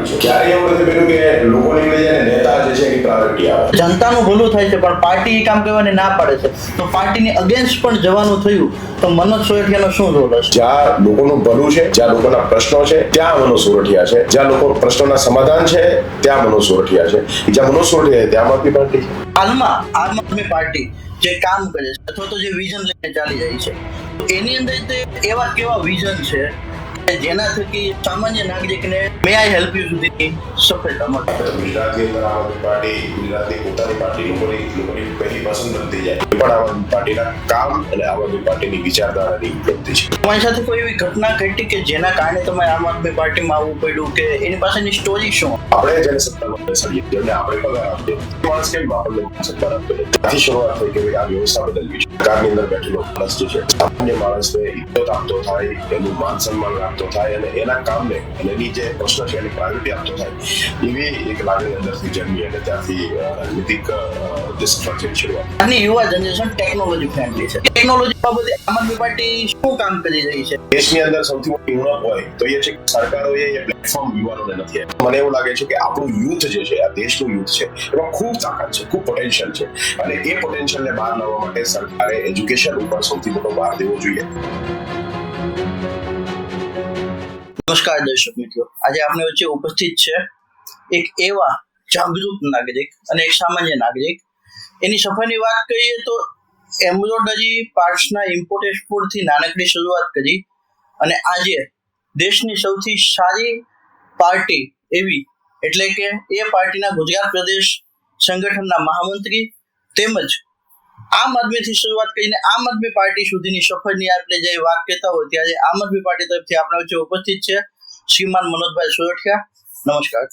Party છે. ક્યારે એવું નથી બન્યું કે લોકોની લઈ જાય નેતા જે છે એની પ્રાયોરિટી આવે. જનતાનું ભલું થાય છે પણ પાર્ટી એ કામ કરવાની ના પાડે છે, તો પાર્ટીની અગેન્સ્ટ પણ જવાનું થયું તો મનોજ સોરઠિયાનો શું રોલ હશે? જ્યાં લોકોનું ભલું છે, જ્યાં લોકોના પ્રશ્નો છે ત્યાં મનોજ સોરઠિયા છે, જ્યાં લોકો પ્રશ્નોના સમાધાન છે ત્યાં મનોજ સોરઠિયા છે, જ્યાં મનોજ સોરઠિયા છે ત્યાં આમ આદમી પાર્ટી છે. હાલમાં આમ આદમી પાર્ટી જે કામ કરે છે અથવા તો જે વિઝન લઈને ચાલી જાય છે, એની અંદર એવા કેવા વિઝન છે કે જેના થકી સામાન્ય નાગરિકને મે આઈ હેલ્પ યુ સુધીની સફળતા મળે? ગુજરાતની અંદર આમ આદમી પાર્ટી ગુજરાતની પોતાની પાર્ટી લોકોની પહેલી પસંદ બનતી જાય, એ પણ આમ આદમી પાર્ટીના કામ અને આમ આદમી પાર્ટીની વિચારધારાની ઉપલબ્ધિ છે. તમારી સાથે કોઈ એવી ઘટના ઘટી કે જેના કારણે તમે આમ આદમી પાર્ટીમાં આવવું પડ્યું, કે એની પાછળની સ્ટોરી શું? આપણે જેને સત્તામાં બેસાડીએ, જેમને આપણે પગાર આપીએ, માણસ કેમ આપણને સત્તા આપે? ત્યાંથી શરૂઆત થઈ કે આ વ્યવસ્થા બદલવી છે. સરકારની અંદર બેઠેલો માણસ જે છે, સામાન્ય માણસને ઇજ્જત આપતો થાય, એનું માન સન્માન આપતો થાય અને એના કામને અને એની જે પ્રશ્ન છે એની પ્રાયોરિટી આપતો થાય, એવી એક લાગણી અંદરથી જન્મી અને ત્યાંથી રાજનીતિક જે સફર છે શરૂઆત. આની યુવા જનરેશન ટેકનોલોજી ફ્રેન્ડલી છે. ટેકનોલોજી બાબતે આમ આદમી પાર્ટી શું કામ કરી રહી છે? દેશની અંદર સૌથી મોટી ઉણપ હોય તો એ છે કે સરકારોએ એ પ્લેટફોર્મ યુવાનોને નથી આપ્યું. મને એવું લાગે છે કે આપણું યુથ જે છે, આ દેશનું યુથ છે, એમાં ખૂબ તાકાત છે, ખૂબ પોટેન્શિયલ છે અને એ પોટેન્શિયલને બહાર લાવવા માટે સરકારે એજ્યુકેશન ઉપર સૌથી મોટો ભાર દેવો જોઈએ. નમસ્કાર દર્શક મિત્રો, આજે આપણી વચ્ચે ઉપસ્થિત છે એક એવા જાગૃત નાગરિક અને એક સામાન્ય નાગરિક. એની સફરની વાત કરીએ તો એમ્બ્રોઇડરી પાર્ટ્સના ઇમ્પોર્ટ એક્સપોર્ટથી નાનકડી શરૂઆત કરી અને આજે દેશની સૌથી સારી પાર્ટી એવી એટલે કે એ પાર્ટીના ગુજરાત પ્રદેશ સંગઠનના મહામંત્રી તેમજ આમ આદમીથી શરૂઆત કરીને આમ આદમી પાર્ટી સુધીની સફરની આપણે જે વાત કરતા હોય ત્યારે આમ આદમી પાર્ટી તરફથી આપણા વચ્ચે ઉપસ્થિત છે શ્રીમાન મનોજભાઈ સોરઠિયા. નમસ્કાર.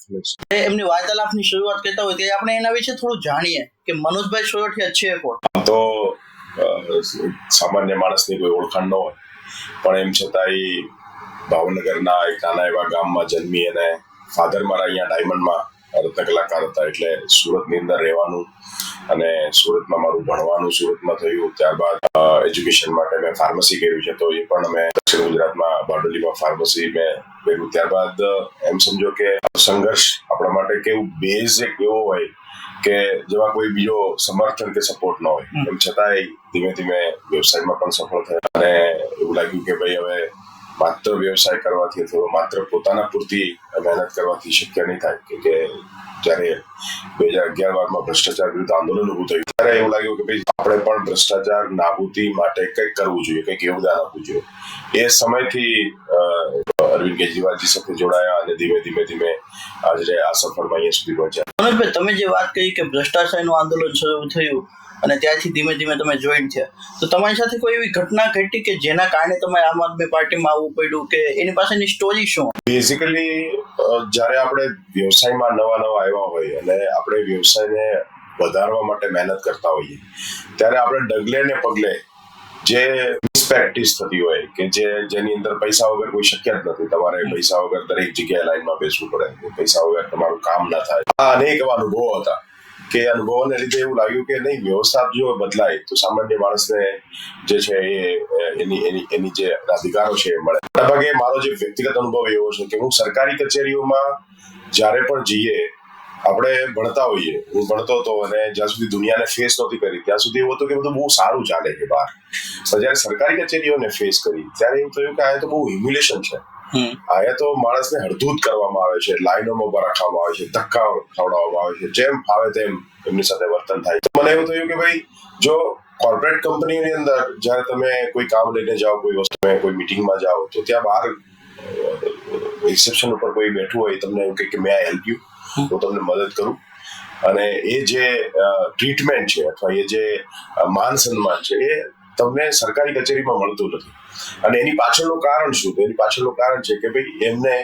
એમની વાર્તાલાપની શરૂઆત કરતા હોય ત્યારે આપણે એના વિશે થોડું જાણીએ કે મનોજભાઈ સોરઠિયા છે કોણ? તો સામાન્ય માણસની કોઈ ઓળખાણ ન હોય, પણ એમ છતાંય ભાવનગરના એક નાના એવા ગામમાં જન્મી અને ફાધર મારા અહીંયા ડાયમંડમાં રત્ન કલાકાર હતા, એટલે સુરતની અંદર રહેવાનું અને સુરતમાં મારું ભણવાનું સુરતમાં થયું. ત્યારબાદ એજ્યુકેશન માટે મેં ફાર્મસી કર્યું છે, તો એ પણ અમે દક્ષિણ ગુજરાતમાં બારડોલીમાં ફાર્મસી મેં કર્યું. ત્યારબાદ એમ સમજો કે સંઘર્ષ આપણા માટે કેવું બેઝ એક એવો હોય કે જેમાં કોઈ બીજો સમર્થન કે સપોર્ટ ન હોય, એમ છતાંય ધીમે ધીમે વ્યવસાયમાં પણ સફળ થયા અને એવું લાગ્યું કે ભાઈ હવે માત્ર વ્યવસાય કરવાથી અથવા માત્ર પોતાના પૂરતી મહેનત કરવાથી શક્ય નહીં થાય. કે જ્યારે 2011-12માં ભ્રષ્ટાચાર વિરુદ્ધ આંદોલન ઊભું થયું ત્યારે એવું લાગ્યું કે ભાઈ આપણે પણ ભ્રષ્ટાચાર નાબૂદી માટે કંઈક કરવું જોઈએ, કંઈક યોગદાન આપવું જોઈએ. એ સમયથી અરવિંદ કેજરીવાલજી સાથે જોડાયા અને ધીમે ધીમે આજે આ સફરમાં અહીંયા સુધી પહોંચ્યા. મનોજભાઈ, તમે જે વાત કરી કે ભ્રષ્ટાચારનું આંદોલન શરૂ થયું અને ત્યાંથી ધીમે ધીમે તમે જોઈન થયા, તો તમારી સાથે કોઈ એવી ઘટના ઘટી કે જેના કારણે તમારે આમ આદમી પાર્ટીમાં આવવું પડ્યું, કે એની પાછળની સ્ટોરી શું? બેઝિકલી જ્યારે આપણે વ્યવસાયમાં નવા આવ્યા હોય અને આપણે વ્યવસાયને વધારવા માટે મહેનત કરતા હોઈએ ત્યારે આપણે ડગલે ને પગલે જે મિસપ્રેક્ટિસ થતી હોય કે જેની અંદર પૈસા વગર કોઈ શક્ય જ નથી. તમારે પૈસા વગર દરેક જગ્યાએ લાઈનમાં બેસવું પડે, પૈસા વગર તમારું કામ ના થાય. આ અનેક એવા અનુભવો હતા કે અનુભવોને લીધે એવું લાગ્યું કે નહીં, વ્યવસ્થા જો બદલાય તો સામાન્ય માણસને જે છે એની જે અધિકારો છે એ મળે. મોટાભાગે મારો જે વ્યક્તિગત અનુભવ એવો છે કે હું સરકારી કચેરીઓમાં જ્યારે પણ જઈએ, આપણે ભણતા હોઈએ, હું ભણતો હતો અને જ્યાં સુધી દુનિયાને ફેસ નહોતી કરી ત્યાં સુધી એવું હતું કે બધું બહુ સારું ચાલે છે બહાર. પણ જ્યારે સરકારી કચેરીઓને ફેસ કરી ત્યારે એવું થયું કે આ તો બહુ હ્યુમિલેશન છે. અહીંયા તો માણસને હળધૂત કરવામાં આવે છે, લાઈનોમાં ઉભા રાખવામાં આવે છે, ધક્કા ખવડાવવામાં આવે છે, જેમ ફાવે તેમ એમની સાથે વર્તન થાય. મને એવું થયું કે ભાઈ જો કોર્પોરેટ કંપનીની અંદર જ્યારે તમે કોઈ કામ લઈને જાઓ, કોઈ વસ્તુ કોઈ મિટિંગમાં જાઓ, તો ત્યાં બહાર રિસેપ્શન ઉપર કોઈ બેઠું હોય, તમને એવું કે મે આઈ હેલ્પ યુ, હું તમને મદદ કરું. અને એ જે ટ્રીટમેન્ટ છે અથવા એ જે માન સન્માન છે એ તમને સરકારી કચેરીમાં મળતું નથી. અને એની પાછળનું કારણ શું? એની પાછળનું કારણ છે કે ભાઈ એમને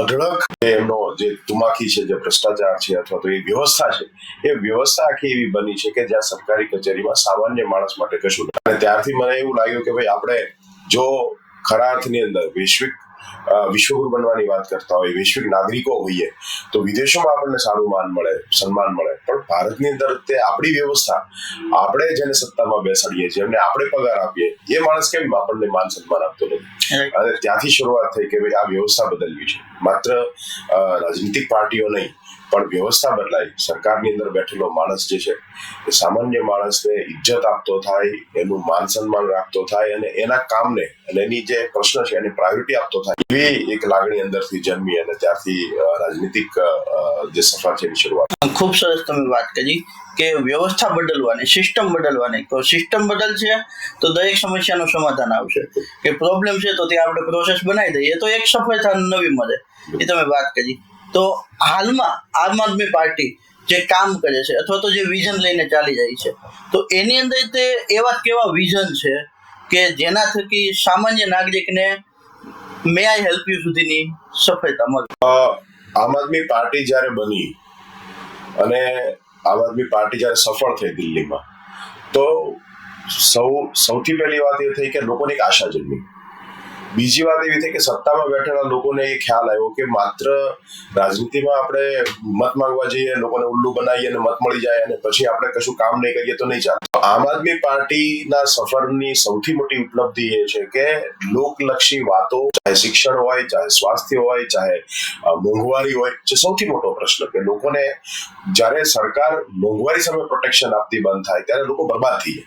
અઢળક એમનો જે તુમાખી છે, જે ભ્રષ્ટાચાર છે અથવા તો એ વ્યવસ્થા છે, એ વ્યવસ્થા આખી એવી બની છે કે જ્યાં સરકારી કચેરીમાં સામાન્ય માણસ માટે કશું નથી. અને ત્યારથી મને એવું લાગ્યું કે ભાઈ આપણે જો ખરા અર્થની અંદર વૈશ્વિક વિશ્વગુરુ બનવાની વાત કરતા હોય, વૈશ્વિક નાગરિકો હોઈએ, તો વિદેશોમાં આપણને સારું માન મળે, સન્માન મળે, પણ ભારતની અંદર તે આપણી વ્યવસ્થા, આપણે જેને સત્તામાં બેસાડીએ છીએ, એમને આપણે પગાર આપીએ, એ માણસ કેમ આપણને માન સન્માન આપતો નથી? અને ત્યાંથી શરૂઆત થઈ કે ભાઈ આ વ્યવસ્થા બદલવી છે. માત્ર રાજનીતિક પાર્ટીઓ નહીં, પણ વ્યવસ્થા બદલાય. સરકારની અંદર બેઠેલો માણસ જે છે એ સામાન્ય માણસને ઇજ્જત આપતો થાય, એનું માન સન્માન રાખતો થાય, અને એના કામને અને એની જે પ્રશ્ન છે એની પ્રાયોરિટી આપતો થાય, એવી એક લાગણી અંદરથી જન્મી અને ત્યારથી રાજનીતિક જે સફર છે એની શરૂઆત. ખૂબ સરસ તમે વાત કરી કે વ્યવસ્થા બદલવાની, સિસ્ટમ બદલવાની. તો સિસ્ટમ બદલશે તો દરેક સમસ્યાનું સમાધાન આવશે. કે પ્રોબ્લેમ છે તો ત્યાં આપણે પ્રોસેસ બનાવી દઈએ તો એક સફળતા નવી મળે. એ તમે વાત કરી. તો હાલમાં આમ આદમી પાર્ટી જે કામ કરે છે અથવા તો જે વિઝન લઈને ચાલી રહી છે, તો એની અંદર તે એવા કેવા વિઝન છે કે જેના થકી સામાન્ય નાગરિકને મે આઈ હેલ્પ યુ સુધીની સફળતા મળે? આમ આદમી પાર્ટી જ્યારે બની અને આમ આદમી પાર્ટી જ્યારે સફળ થઈ દિલ્હીમાં, તો સૌથી પહેલી વાત એ થઈ કે લોકોને એક આશા જન્મી. બીજી વાત એવી થઈ કે સત્તામાં બેઠેલા લોકોને એ ખ્યાલ આવ્યો કે માત્ર રાજનીતિમાં આપણે મત માંગવા જઈએ, લોકોને ઉલ્લુ બનાવીએ અને મત મળી જાય અને પછી આપણે કશું કામ નહીં કરીએ તો નહીં ચાલે. આમ આદમી પાર્ટીના સફરની સૌથી મોટી ઉપલબ્ધિ એ છે કે લોકલક્ષી વાતો, ચાહે શિક્ષણ હોય, ચાહે સ્વાસ્થ્ય હોય, ચાહે મોંઘવારી હોય, જે સૌથી મોટો પ્રશ્ન કે લોકોને જ્યારે સરકાર મોંઘવારી સામે પ્રોટેક્શન આપતી બંધ થાય ત્યારે લોકો બરબાદ થઈ જાય.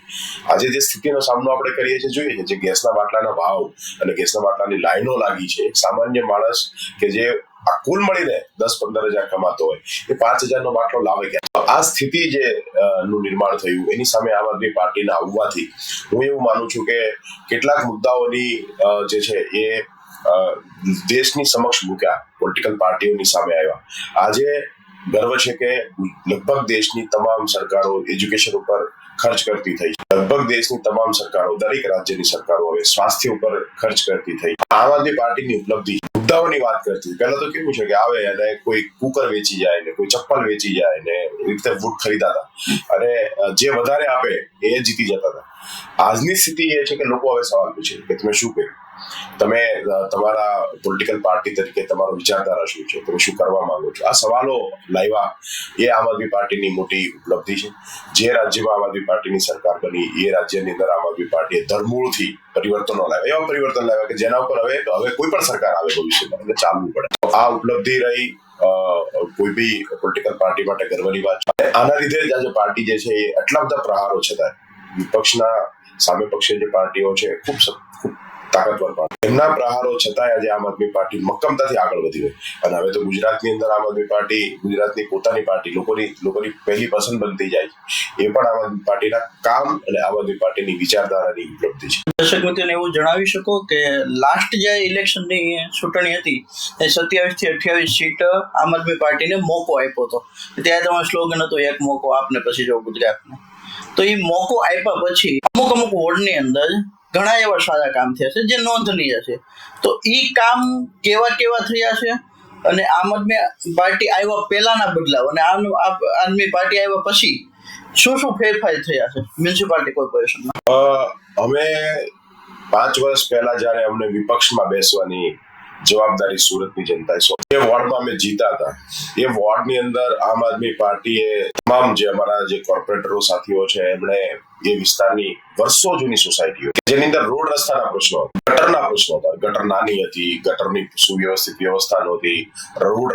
આજે જે સ્થિતિનો સામનો આપણે કરીએ છીએ, જોઈએ છે, જે ગેસના બાટલાના ભાવ અને ગેસના બાટલાની લાઈનો લાગી છે, એક સામાન્ય માણસ કે જે આ કુલ મળીને 10-15 હજાર કમાતો હોય, એ 5,000 નો બાટલો લાવે ક્યાં? આ સ્થિતિ જે નું નિર્માણ થયું એની સામે આમ આદમી પાર્ટીના આવવાથી હું એવું માનું છું કે કેટલાક મુદ્દાઓની જે છે એ દેશની સમક્ષ મૂક્યા, પોલિટિકલ પાર્ટીઓની સામે આવ્યા. આજે ગર્વ છે કે લગભગ દેશની તમામ સરકારો એજ્યુકેશન ઉપર ખર્ચ કરતી થઈ છે. લગભગ દેશની તમામ સરકારો, દરેક રાજ્યની સરકારો હવે સ્વાસ્થ્ય ઉપર ખર્ચ કરતી થઈ. આમ આદમી પાર્ટીની ઉપલબ્ધિ મુદ્દાઓની વાત કરતી. પહેલા તો કેવું છે કે આવે અને કોઈ કુકર વેચી જાય ને કોઈ ચપ્પલ વેચી જાય ને એવી રીતે વોટ ખરીદાતા અને જે વધારે આપે એ જીતી જતા હતા. આજની સ્થિતિ એ છે કે લોકો હવે સવાલ પૂછે કે તમે શું કર્યું, તમે તમારા પોલિટિકલ પાર્ટી તરીકે તમારો વિચારધારા શું છે, તમે શું કરવા માંગો છો? આ સવાલો લાવ્યા એ આમ આદમી પાર્ટીની મોટી ઉપલબ્ધિ છે. જે રાજ્યમાં આમ આદમી પાર્ટીની સરકાર બની એ રાજ્યની અંદર આમ આદમી પાર્ટીએ ધરમૂળથી પરિવર્તનો લાવ્યા, એવા પરિવર્તન લાવ્યા કે જેના ઉપર હવે કોઈ પણ સરકાર આવે ભવિષ્યમાં એટલે ચાલવું પડે. આ ઉપલબ્ધિ રહી કોઈ બી પોલિટિકલ પાર્ટી માટે ગર્વની વાત છે. આના લીધે જ આજે પાર્ટી જે છે એ આટલા બધા પ્રહારો છતાં વિપક્ષના સામે પક્ષે જે પાર્ટીઓ છે ખૂબ તાકાતવર પાર્ટી, એમના પ્રહારો છતાંય આજે આમ આદમી પાર્ટી મક્કમતાથી આગળ વધી ગઈ. અને હવે તો ગુજરાતની અંદર આમ આદમી પાર્ટી ગુજરાતની પોતાની પાર્ટી લોકોની પહેલી પસંદ બનતી જાય છે. એ પણ આમ આદમી પાર્ટીના કામ અને આમ આદમી પાર્ટીની વિચારધારાની ઉપલબ્ધિ છે. દર્શક મિત્રોને એવું જણાવી શકો કે લાસ્ટ જે ઇલેક્શનની ચૂંટણી હતી એ 27 થી 28 સીટ આમ આદમી પાર્ટીને મોકો આપ્યો હતો. ત્યારે તમારું સ્લોગન હતું એક મોકો આપને પછી જો ગુજરાતને. તો એ મોકો આપ્યા પછી અમુક વોર્ડની અંદર ઘણા એવા સારા કામ થયા છે જે નોંધનીય છે. તો એ કામ કેવા થયા છે અને આમ આદમી પાર્ટી આવ્યા પહેલાના બદલાવ અને આમ આદમી પાર્ટી આવ્યા પછી શું ફેરફાર થયા છે મ્યુનિસિપાલિટી કોર્પોરેશનમાં? અમે 5 વર્ષ પહેલા જયારે અમને વિપક્ષમાં બેસવાની જવાબદારી સુરતની જનતાએ સોંપી, એ વોર્ડમાં અમે જીતા હતા. એ વોર્ડની અંદર આમ આદમી પાર્ટીએ તમામ જે અમારા જે કોર્પોરેટરો સાથીઓ છે એમણે એ વિસ્તારની વર્ષો જૂની સોસાયટીઓ જેની અંદર રોડ રસ્તાના પ્રશ્નો હતા, ગટરના પ્રશ્નો હતા. ગટર નાની હતી, ગટરની સુવ્યવસ્થિત વ્યવસ્થા નહોતી, રોડ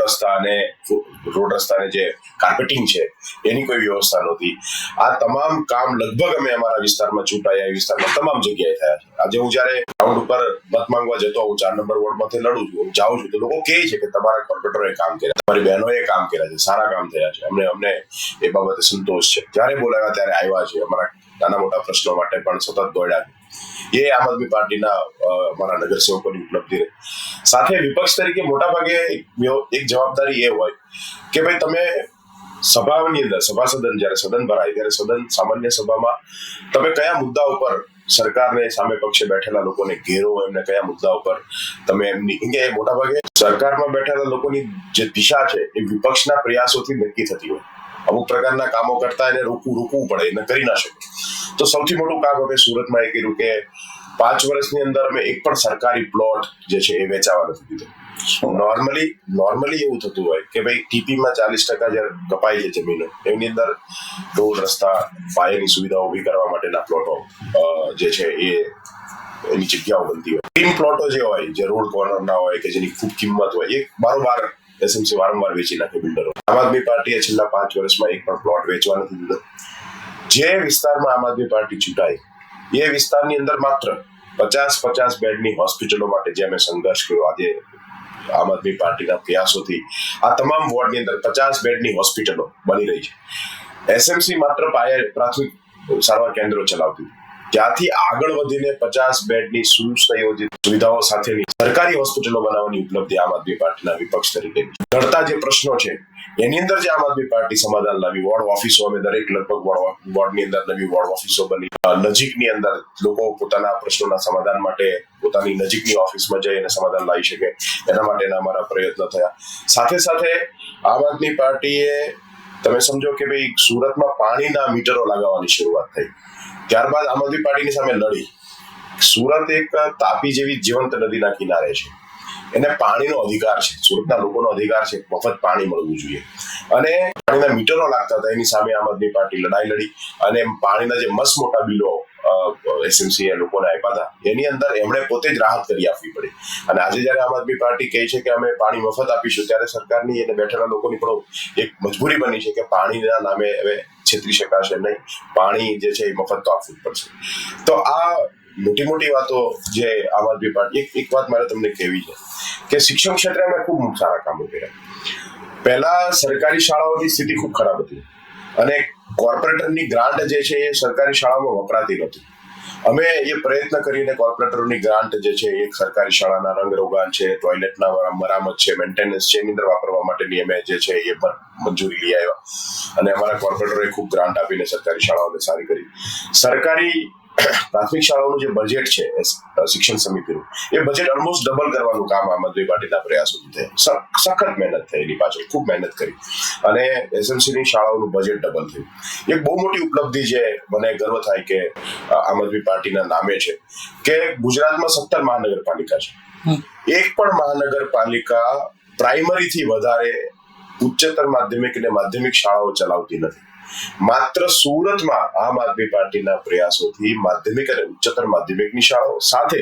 રસ્તાને જે કાર્પેટિંગ છે એની કોઈ વ્યવસ્થા નહોતી. આ તમામ કામ લગભગ અમે અમારા વિસ્તારમાં ચૂંટાયા એ વિસ્તારમાં તમામ જગ્યાએ થયા છે. આજે હું જયારે ગ્રાઉન્ડ ઉપર મત માંગવા જતો હું 4 નંબર વોર્ડમાંથી લડું છું, હું જાઉં છું તો લોકો કહે છે કે તમારા કોર્પોરેટરોએ કામ કર્યા, તમારી બહેનોએ કામ કર્યા છે, સારા કામ થયા છે, અમને એ બાબતે સંતોષ છે. જ્યારે બોલાવ્યા ત્યારે આવ્યા છે, અમારા નાના મોટા પ્રશ્નો માટે પણ સતત દોડ્યા છે. એ આમ આદમી પાર્ટીના અમારા નગરસેવકોની ઉપલબ્ધિ રહી. સાથે વિપક્ષ તરીકે મોટા ભાગે એક જવાબદારી એ હોય કે ભાઈ તમે સભાની અંદર સદન જયારે સદન ભરાય ત્યારે સામાન્ય સભામાં તમે કયા મુદ્દા ઉપર સરકારને સામે પક્ષે બેઠેલા લોકોને ઘેરો, એમને કયા મુદ્દા ઉપર તમે એમની મોટા ભાગે સરકારમાં બેઠેલા લોકોની જે દિશા છે એ વિપક્ષના પ્રયાસોથી નક્કી થતી હોય. અમુક પ્રકારના કામો કરતા એને રોકવું પડે, એને કરી ના શકે. તો સૌથી મોટું કામ અમે સુરતમાં એ કર્યું કે 5 વર્ષની અંદર અમે એક પણ સરકારી પ્લોટ જે છે એ વેચાવા નથી દીધો. નોર્મલી એવું થતું હોય કે ભાઈ ટીપીમાં 40% જે કપાઈ છે જમીનો એની અંદર રોડ રસ્તા પાયાની સુવિધાઓ ઊભી કરવા માટેના પ્લોટો જે છે એ એની જગ્યાઓ બનતી હોય. ગ્રીન પ્લોટો જે હોય જે રોડ કોર્નર ના હોય કે જેની ખૂબ કિંમત હોય એ બારોબાર એસએમસી વારંવાર વેચી નાખે બિલ્ડરો. આમ આદમી પાર્ટીએ છેલ્લા 5 વર્ષમાં એક પણ પ્લોટ વેચવા નથી દીધો. જે વિસ્તારમાં આમ આદમી પાર્ટી ચૂંટાય એ વિસ્તારની અંદર માત્ર 50 બેડની હોસ્પિટલો માટે જે અમે સંઘર્ષ કર્યો, આજે આમ આદમી પાર્ટીના પ્રયાસોથી આ તમામ વોર્ડની અંદર 50 બેડની હોસ્પિટલો બની રહી છે. એસએમસી માત્ર પ્રાથમિક સારવાર કેન્દ્રો ચલાવતી, ત્યાંથી આગળ વધીને 50 બેડની સુસંયોજિત સુવિધાઓ સાથેની સરકારી હોસ્પિટલો બનાવવાની ઉપલબ્ધિ આમ આદમી પાર્ટીના વિપક્ષ તરીકે ઘડતા જે પ્રશ્નો છે એની અંદર જે આમ આદમી પાર્ટી સમાધાન લાવી, વોર્ડ ઓફિસો અમે દરેક લગભગ વોર્ડની અંદર નવી વોર્ડ ઓફિસો બની, નજીકની અંદર લોકો પોતાના પ્રશ્નોના સમાધાન માટે પોતાની નજીકની ઓફિસમાં જઈ અને સમાધાન લાવી શકે એના માટેના અમારા પ્રયત્નો થયા. સાથે સાથે આમ આદમી પાર્ટીએ તમે સમજો કે ભાઈ સુરતમાં પાણીના મીટરો લગાવવાની શરૂઆત થઈ. ત્યારબાદ આમ આદમી પાર્ટીની સામે લડી. સુરત એક તાપી જેવી જીવંત નદીના કિનારે છે, એને પાણીનો અધિકાર છે, સુરતના લોકોનો અધિકાર છે મફત પાણી મળવું જોઈએ, અને પાણીના મીટરો લાગતા હતા એની સામે આમ આદમી પાર્ટી લડાઈ લડી અને પાણીના જે મસ્ત મોટા બિલો એસએમસી લોકોને આપ્યા હતા એની અંદર એમણે પોતે જ રાહત કરી આપવી પડી. અને આજે જયારે આમ આદમી પાર્ટી કહે છે કે અમે પાણી મફત આપીશું, ત્યારે સરકારની અને બેઠેલા લોકોની પણ એક મજબૂરી બની છે કે પાણીના નામે હવે છેતરી શકાશે નહીં, પાણી જે છે એ મફત તો આપવું જ પડશે. તો આ મોટી વાતો જે આમ આદમી પાર્ટી એક વાત મારે તમને કહેવી છે કે શિક્ષણ ક્ષેત્રે અમે ખૂબ સારા કામો કર્યા. પહેલા સરકારી શાળાઓની સ્થિતિ ખૂબ ખરાબ હતી અને કોર્પોરેટરની ગ્રાન્ટ જે છે એ સરકારી શાળામાં વપરાતી નહોતી. અમે એ પ્રયત્ન કરીને કોર્પોરેટરોની ગ્રાન્ટ જે છે એ સરકારી શાળાના રંગરોગાન છે, ટોયલેટના મરામત છે, મેન્ટેનન્સ છે, એની અંદર વાપરવા માટેની અમે જે છે એ મંજૂરી લઈ આવ્યા અને અમારા કોર્પોરેટરોએ ખૂબ ગ્રાન્ટ આપીને સરકારી શાળાઓને સારી કરી. સરકારી પ્રાથમિક શાળાઓનું જે બજેટ છે શિક્ષણ સમિતિનું, એ બજેટ ઓલમોસ્ટ ડબલ કરવાનું કામ આમ આદમી પાર્ટીના પ્રયાસોથી થયું. સખત મહેનત થઈ એની પાછળ, ખૂબ મહેનત કરી અને એસએમસીની શાળાઓનું બજેટ ડબલ થયું. એક બહુ મોટી ઉપલબ્ધિ જે મને ગર્વ થાય કે આમ આદમી પાર્ટીના નામે છે કે ગુજરાતમાં 17 મહાનગરપાલિકા છે, એક પણ મહાનગરપાલિકા પ્રાઇમરીથી વધારે ઉચ્ચતર માધ્યમિક અને માધ્યમિક શાળાઓ ચલાવતી નથી. માત્ર સુરતમાં આમ આદમી પાર્ટીના પ્રયાસોથી માધ્યમિક અને ઉચ્ચતર માધ્યમિકની શાળાઓ સાથે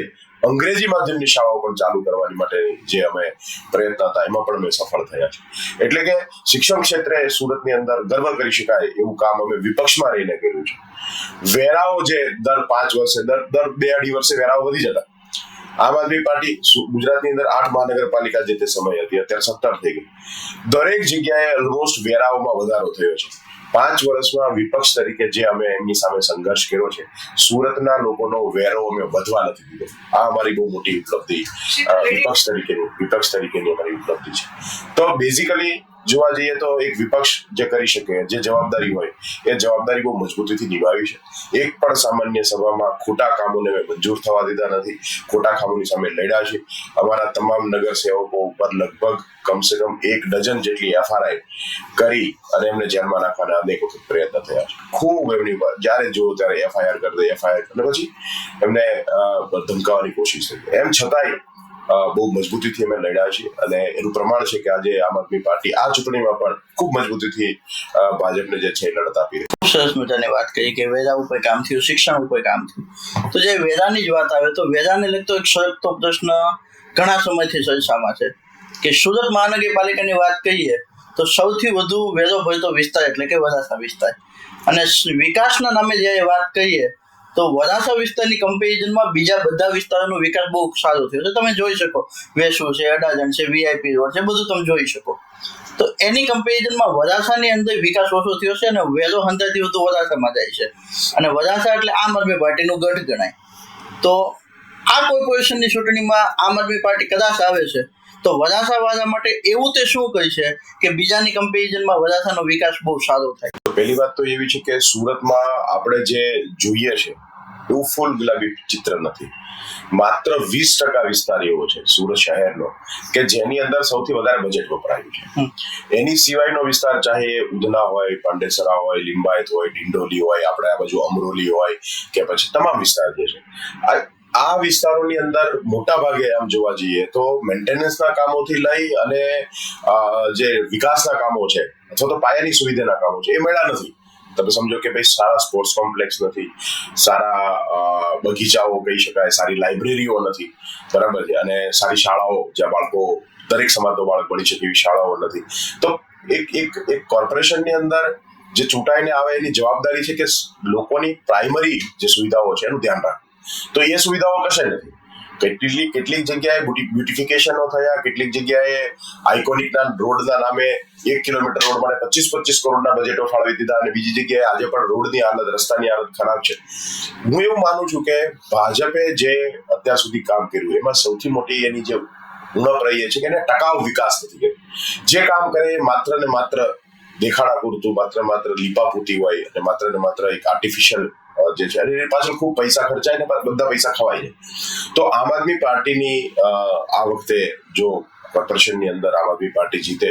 અંગ્રેજી માધ્યમની શાળાઓ પણ ચાલુ કરવાની માટે જે અમે પ્રયત્ન હતા એમાં પણ અમે સફળ થયા છે. એટલે કે શિક્ષણ ક્ષેત્રે સુરતની અંદર ગર્વ કરી શકાય એવું કામ અમે વિપક્ષમાં રહીને કર્યું છે. વેરાઓ જે દર 5 વર્ષે દર 2-2.5 વર્ષે વેરાઓ વધી જતા, આમ આદમી પાર્ટી ગુજરાતની અંદર 8 મહાનગરપાલિકા જે તે સમય હતી, અત્યારે 17 થઈ ગઈ. દરેક જગ્યાએ ઓલમોસ્ટ વેરાઓમાં વધારો થયો છે. 5 વર્ષમાં વિપક્ષ તરીકે જે અમે એમની સામે સંઘર્ષ કર્યો છે, સુરતના લોકોનો વેરો અમે વધવા નથી દીધો. આ અમારી બહુ મોટી ઉપલબ્ધિ વિપક્ષ તરીકેની અમારી ઉપલબ્ધિ છે. તો બેઝિકલી જોવા જઈએ તો એક વિપક્ષ જે કરી શકે, જે જવાબદારી હોય એ જવાબદારી બહુ મજબૂતીથી નિભાવી છે. એક પણ સામાન્ય સભામાં ખોટા કામોને મંજૂર થવા દીધા નથી, ખોટા કામોની સામે લડ્યા છે. અમારા તમામ નગરસેવકો ઉપર લગભગ કમસે કમ 1 ડઝન જેટલી એફઆરઆઈ કરી અને એમને જેલમાં નાખવાના અનેક વખત પ્રયત્ન થયા છે. ખૂબ એમની ઉપર જ્યારે જો ત્યારે એફઆઈઆર કરી દે, એફઆઈઆર અને પછી એમને ધમકાવવાની કોશિશ થઈ. એમ છતાંય બહુ મજબૂતીથી અમે લડ્યા છીએ અને એનું પ્રમાણ છે કે આજે આમ આદમી પાર્ટી આ ચૂંટણીમાં પણ ખૂબ મજબૂતીથી ભાજપને જે છે લડત આપી રહી. સરસ મજાની વાત કરી કે વેરા ઉપર કામ થયું, શિક્ષણ ઉપર કામ થયું. તો જે વેરાની જ વાત આવે તો વેરાને લગતો એક સળગતો પ્રશ્ન ઘણા સમયથી ચર્ચામાં છે કે સુરત મહાનગરપાલિકાની વાત કરીએ તો સૌથી વધુ વેરો ભરતો વિસ્તાર એટલે કે વરાછા વિસ્તાર, અને વિકાસના નામે જ્યારે વાત કરીએ તો વરાછા વિસ્તારની કમ્પેરિઝનમાં બીજા બધા વિસ્તારોનો વિકાસ બહુ સારો થયો છે. તમે જોઈ શકો વેસુ છે, અડાજણ છે, વીઆઈપી રોડ છે, બધું તમે જોઈ શકો. તો એની કમ્પેરિઝનમાં વરાછાની અંદર વિકાસ ઓછો થયો છે અને વેરો હંધાથી વધુ વરાછામાં જાય છે, અને વરાછા એટલે આમ આદમી પાર્ટીનું ગઢ ગણાય. તો આ કોર્પોરેશનની ચૂંટણીમાં આમ આદમી પાર્ટી કદાચ આવે છે તો વરાછા વાળા માટે એવું તે શું કહી છે કે બીજાની કમ્પેરિઝનમાં વરાછાનો વિકાસ બહુ સારો થાય? પહેલી વાત તો એવી છે કે સુરતમાં આપણે જે જોઈએ છે એવું ફૂલ ગુલાબી ચિત્ર નથી. માત્ર 20% વિસ્તાર એવો છે સુરત શહેરનો કે જેની અંદર સૌથી વધારે બજેટ વપરાયું છે. એની સિવાયનો વિસ્તાર ચાહે ઉધના હોય, પાંડેસરા હોય, લિંબાયત હોય, ડિંડોલી હોય, આપણે આ બાજુ અમરોલી હોય કે પછી તમામ વિસ્તાર જે છે, આ વિસ્તારોની અંદર મોટા ભાગે આમ જોવા જઈએ તો મેન્ટેનન્સના કામોથી લઈ અને જે વિકાસના કામો છે અથવા તો પાયાની સુવિધાના કામો છે એ મળ્યા નથી. તમે સમજો કે ભાઈ સારા સ્પોર્ટ્સ કોમ્પ્લેક્સ નથી, સારા બગીચાઓ કહી શકાય, સારી લાઇબ્રેરીઓ નથી, બરાબર છે, અને સારી શાળાઓ જ્યાં બાળકો દરેક સમાજનો બાળક ભણી શકે એવી શાળાઓ નથી. તો એક કોર્પોરેશનની અંદર જે ચૂંટાઈને આવે એની જવાબદારી છે કે લોકોની પ્રાઇમરી જે સુવિધાઓ છે એનું ધ્યાન રાખે. તો એ સુવિધાઓ કશે નથી. કેટલીક જગ્યાએ બ્યુટિફિકેશનો થયા, કેટલીક જગ્યાએ આઇકોનિકના રોડના નામે 1 કિલોમીટર રોડ માટે 25 કરોડના બજેટો ફાળવી દીધા, અને બીજી જગ્યાએ આજે પણ રોડની હાલત, રસ્તાની હાલત ખરાબ છે. હું એવું માનું છું કે ભાજપે જે અત્યાર સુધી કામ કર્યું એમાં સૌથી મોટી એની જે ઉણપ રહી છે કે એને ટકાઉ વિકાસ નથી કર્યો. જે કામ કરે એ માત્ર ને માત્ર દેખાડા પૂરતું, માત્ર લીપાપૂતી હોય અને માત્ર એક આર્ટિફિશિયલ જે છે એની પાછળ ખૂબ પૈસા ખર્ચાય ને બધા પૈસા ખવાય જાય. તો આમ આદમી પાર્ટીની આ વખતે જો કોર્પોરેશનની અંદર આમ આદમી પાર્ટી જીતે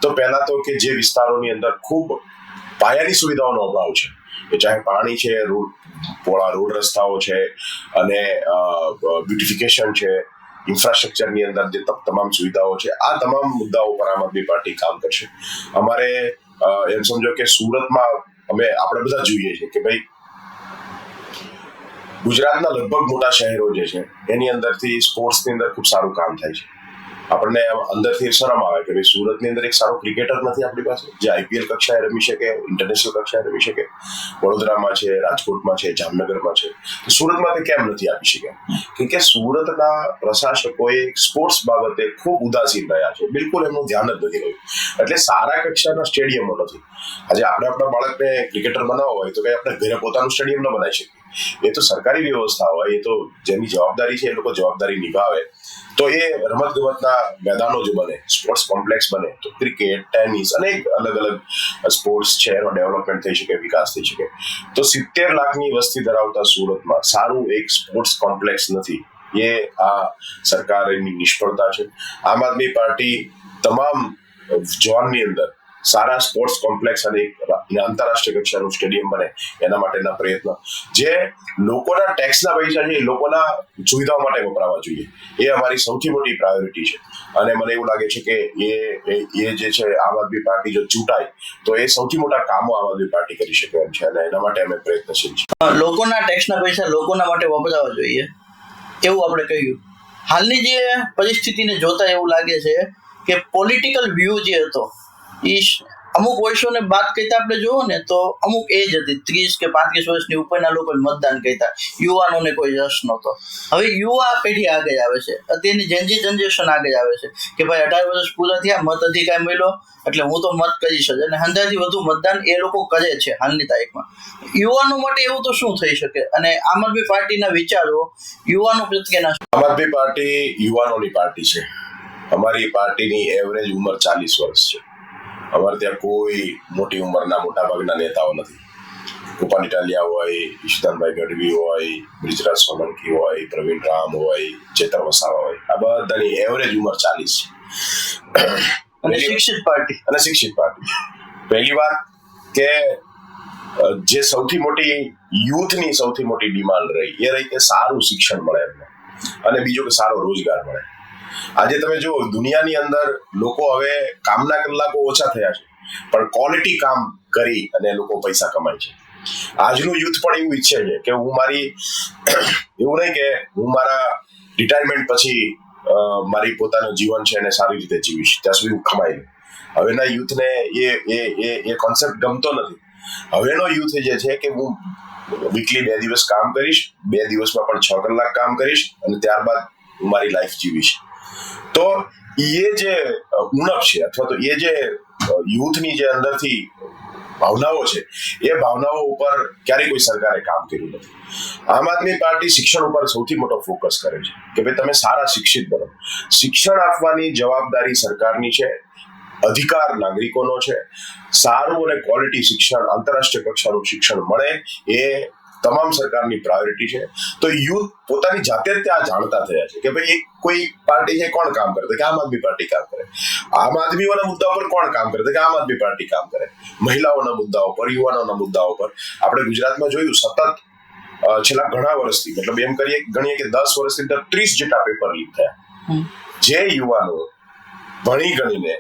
તો પહેલા તો કે જે વિસ્તારોની અંદર ખૂબ પાયાની સુવિધાઓનો અભાવ છે, એ ચાહે પાણી છે, પોળા રોડ રસ્તાઓ છે, અને બ્યુટિફિકેશન છે, ઇન્ફ્રાસ્ટ્રક્ચરની અંદર જે તમામ સુવિધાઓ છે, આ તમામ મુદ્દાઓ પર આમ આદમી પાર્ટી કામ કરશે. અમારે એમ સમજો કે સુરતમાં આપણે બધા જોઈએ છીએ કે ભાઈ ગુજરાતના લગભગ મોટા શહેરો જે છે એની અંદરથી સ્પોર્ટ્સની અંદર ખૂબ સારું કામ થાય છે. આપણને અંદરથી શરમ આવે કે ભાઈ સુરતની અંદર એક સારો ક્રિકેટર નથી આપણી પાસે જે IPL કક્ષાએ રમી શકે, ઇન્ટરનેશનલ કક્ષાએ રમી શકે. વડોદરામાં છે, રાજકોટમાં છે, જામનગરમાં છે, તો સુરતમાં તે કેમ નથી આપી શક્યા? કેમ કે સુરતના પ્રશાસકોએ સ્પોર્ટ્સ બાબતે ખૂબ ઉદાસીન રહ્યા છે, બિલકુલ એમનું ધ્યાન જ નથી રહ્યું. એટલે સારા કક્ષાના સ્ટેડિયમો નથી. આજે આપણે આપણા બાળકને ક્રિકેટર બનાવવો હોય તો કઈ આપણે ઘરે પોતાનું સ્ટેડિયમ ન બનાવી શકીએ. એ તો સરકારી વ્યવસ્થા હોય, એ તો જેની જવાબદારી છે એ લોકો જવાબદારી નિભાવે. તો એ રમત ગમતના મેદાનો જે બને, સ્પોર્ટ્સ કોમ્પ્લેક્સ બને, તો ક્રિકેટ, ટેનિસ અને અલગ સ્પોર્ટ્સ છે એનો ડેવલપમેન્ટ થઈ શકે, વિકાસ થઈ શકે. તો 70 લાખની વસ્તી ધરાવતા સુરતમાં સારું એક સ્પોર્ટ્સ કોમ્પ્લેક્સ નથી. એ આ સરકારની નિષ્ફળતા છે. આમ આદમી પાર્ટી તમામ ઝોનની અંદર સારા સ્પોર્ટ્સ કોમ્પ્લેક્સ અને આંતરરાષ્ટ્રીય કક્ષાનું સ્ટેડિયમ બને એના માટેના પ્રયત્ન, જે લોકોના ટેક્સના પૈસા છે એ લોકોના સુવિધાઓ માટે વપરાવા જોઈએ, એ અમારી સૌથી મોટી પ્રાયોરિટી છે. અને મને એવું લાગે છે કે એ જે છે આમ આદમી પાર્ટી જો ચૂંટાય તો એ સૌથી મોટા કામો આમ આદમી પાર્ટી કરી શકે એમ છે, અને એના માટે અમે પ્રયત્નશીલ છીએ. લોકોના ટેક્સના પૈસા લોકોના માટે વપરાવા જોઈએ એવું આપણે કહ્યું. હાલની જે પરિસ્થિતિને જોતા એવું લાગે છે કે પોલિટિકલ વ્યૂ જે હતો એ અમુક વર્ષોને બાદ કહેતા આપણે જોવો ને તો અમુક એજ હતી, 30 કે 35 વર્ષની ઉપરના લોકો મતદાન કરતા, યુવાનોને કોઈ રસ નહોતો. હવે યુવા પેઢી આગળ આવે છે, અત્યારની જેનજી જનરેશન આગળ આવે છે કે ભાઈ 18 વર્ષ પૂરા થયા, મત અધિકાર મળ્યો એટલે હું તો મત કરીશ જ, અને 100થી વધુ મતદાન એ લોકો કરે છે હાલની તારીખમાં. યુવાનો માટે એવું તો શું થઈ શકે? અને આમ આદમી પાર્ટીના વિચારો યુવાનો પ્રત્યેના? આમ આદમી પાર્ટી યુવાનોની પાર્ટી છે. અમારી પાર્ટીની એવરેજ ઉંમર 40 વર્ષ છે. અમારે ત્યાં કોઈ મોટી ઉંમરના મોટા ભાગના નેતાઓ નથી. ગોપાલ ઇટાલિયા હોય, ઈશદાનભાઈ ગઢવી હોય, બ્રિજરાજ સોલંકી હોય, પ્રવીણ રામ હોય, ચેતર વસાવા હોય, આ બધાની એવરેજ ઉંમર 40 છે. અને શિક્ષિત પાર્ટી. પહેલી વાત કે જે સૌથી મોટી યુથની સૌથી મોટી ડિમાન્ડ રહી કે સારું શિક્ષણ મળે એમને, અને બીજું કે સારો રોજગાર મળે. આજે તમે જુઓ દુનિયાની અંદર લોકો હવે કામના કલાકો ઓછા થયા છે, પણ ક્વોલિટી કામ કરી અને લોકો પૈસા કમાય છે. આજનું યુથ પણ એવું ઈચ્છે છે કે એવું નહીં કે હું મારા રિટાયરમેન્ટ પછી મારી પોતાનું જીવન છે એને સારી રીતે જીવીશ, ત્યાં સુધી હું કમાઈ લઉં. હવેના યુથને એ કોન્સેપ્ટ ગમતો નથી. હવેનો યુથ જે છે કે હું વીકલી 2 દિવસ કામ કરીશ, 2 દિવસમાં પણ 6 કલાક કામ કરીશ અને ત્યારબાદ હું મારી લાઈફ જીવીશ. તો એ જે ઉણપ છે અથવા તો એ જે યુથની જે અંદરથી ભાવનાઓ છે એ ભાવનાઓ ઉપર ક્યારેય કોઈ સરકારે કામ કર્યું નથી. આમ આદમી પાર્ટી શિક્ષણ ઉપર સૌથી મોટો ફોકસ કરે છે કે ભાઈ તમે સારા શિક્ષિત બનો. શિક્ષણ આપવાની જવાબદારી સરકારની છે, અધિકાર નાગરિકોનો છે. સારું અને ક્વોલિટી શિક્ષણ, આંતરરાષ્ટ્રીય કક્ષાનું શિક્ષણ મળે એ તમામ સરકારની પ્રાયોરિટી છે. તો યુથ પોતાની જાતે જ ત્યાં જાણતા થયા છે કે ભાઈ કોઈ પાર્ટી છે કોણ કામ કરે કે આમ આદમી પાર્ટી કામ કરે, આમ આદમીઓના મુદ્દાઓ પર કોણ કામ કરે કે આમ આદમી પાર્ટી કામ કરે, મહિલાઓના મુદ્દાઓ પર, યુવાનોના મુદ્દાઓ પર. આપણે ગુજરાતમાં જોયું સતત છેલ્લા ઘણા વર્ષથી, મતલબ એમ ગણીએ કે 10 વર્ષથી 30 જેટલા પેપર લીક થયા. જે યુવાનો ભણી ગણીને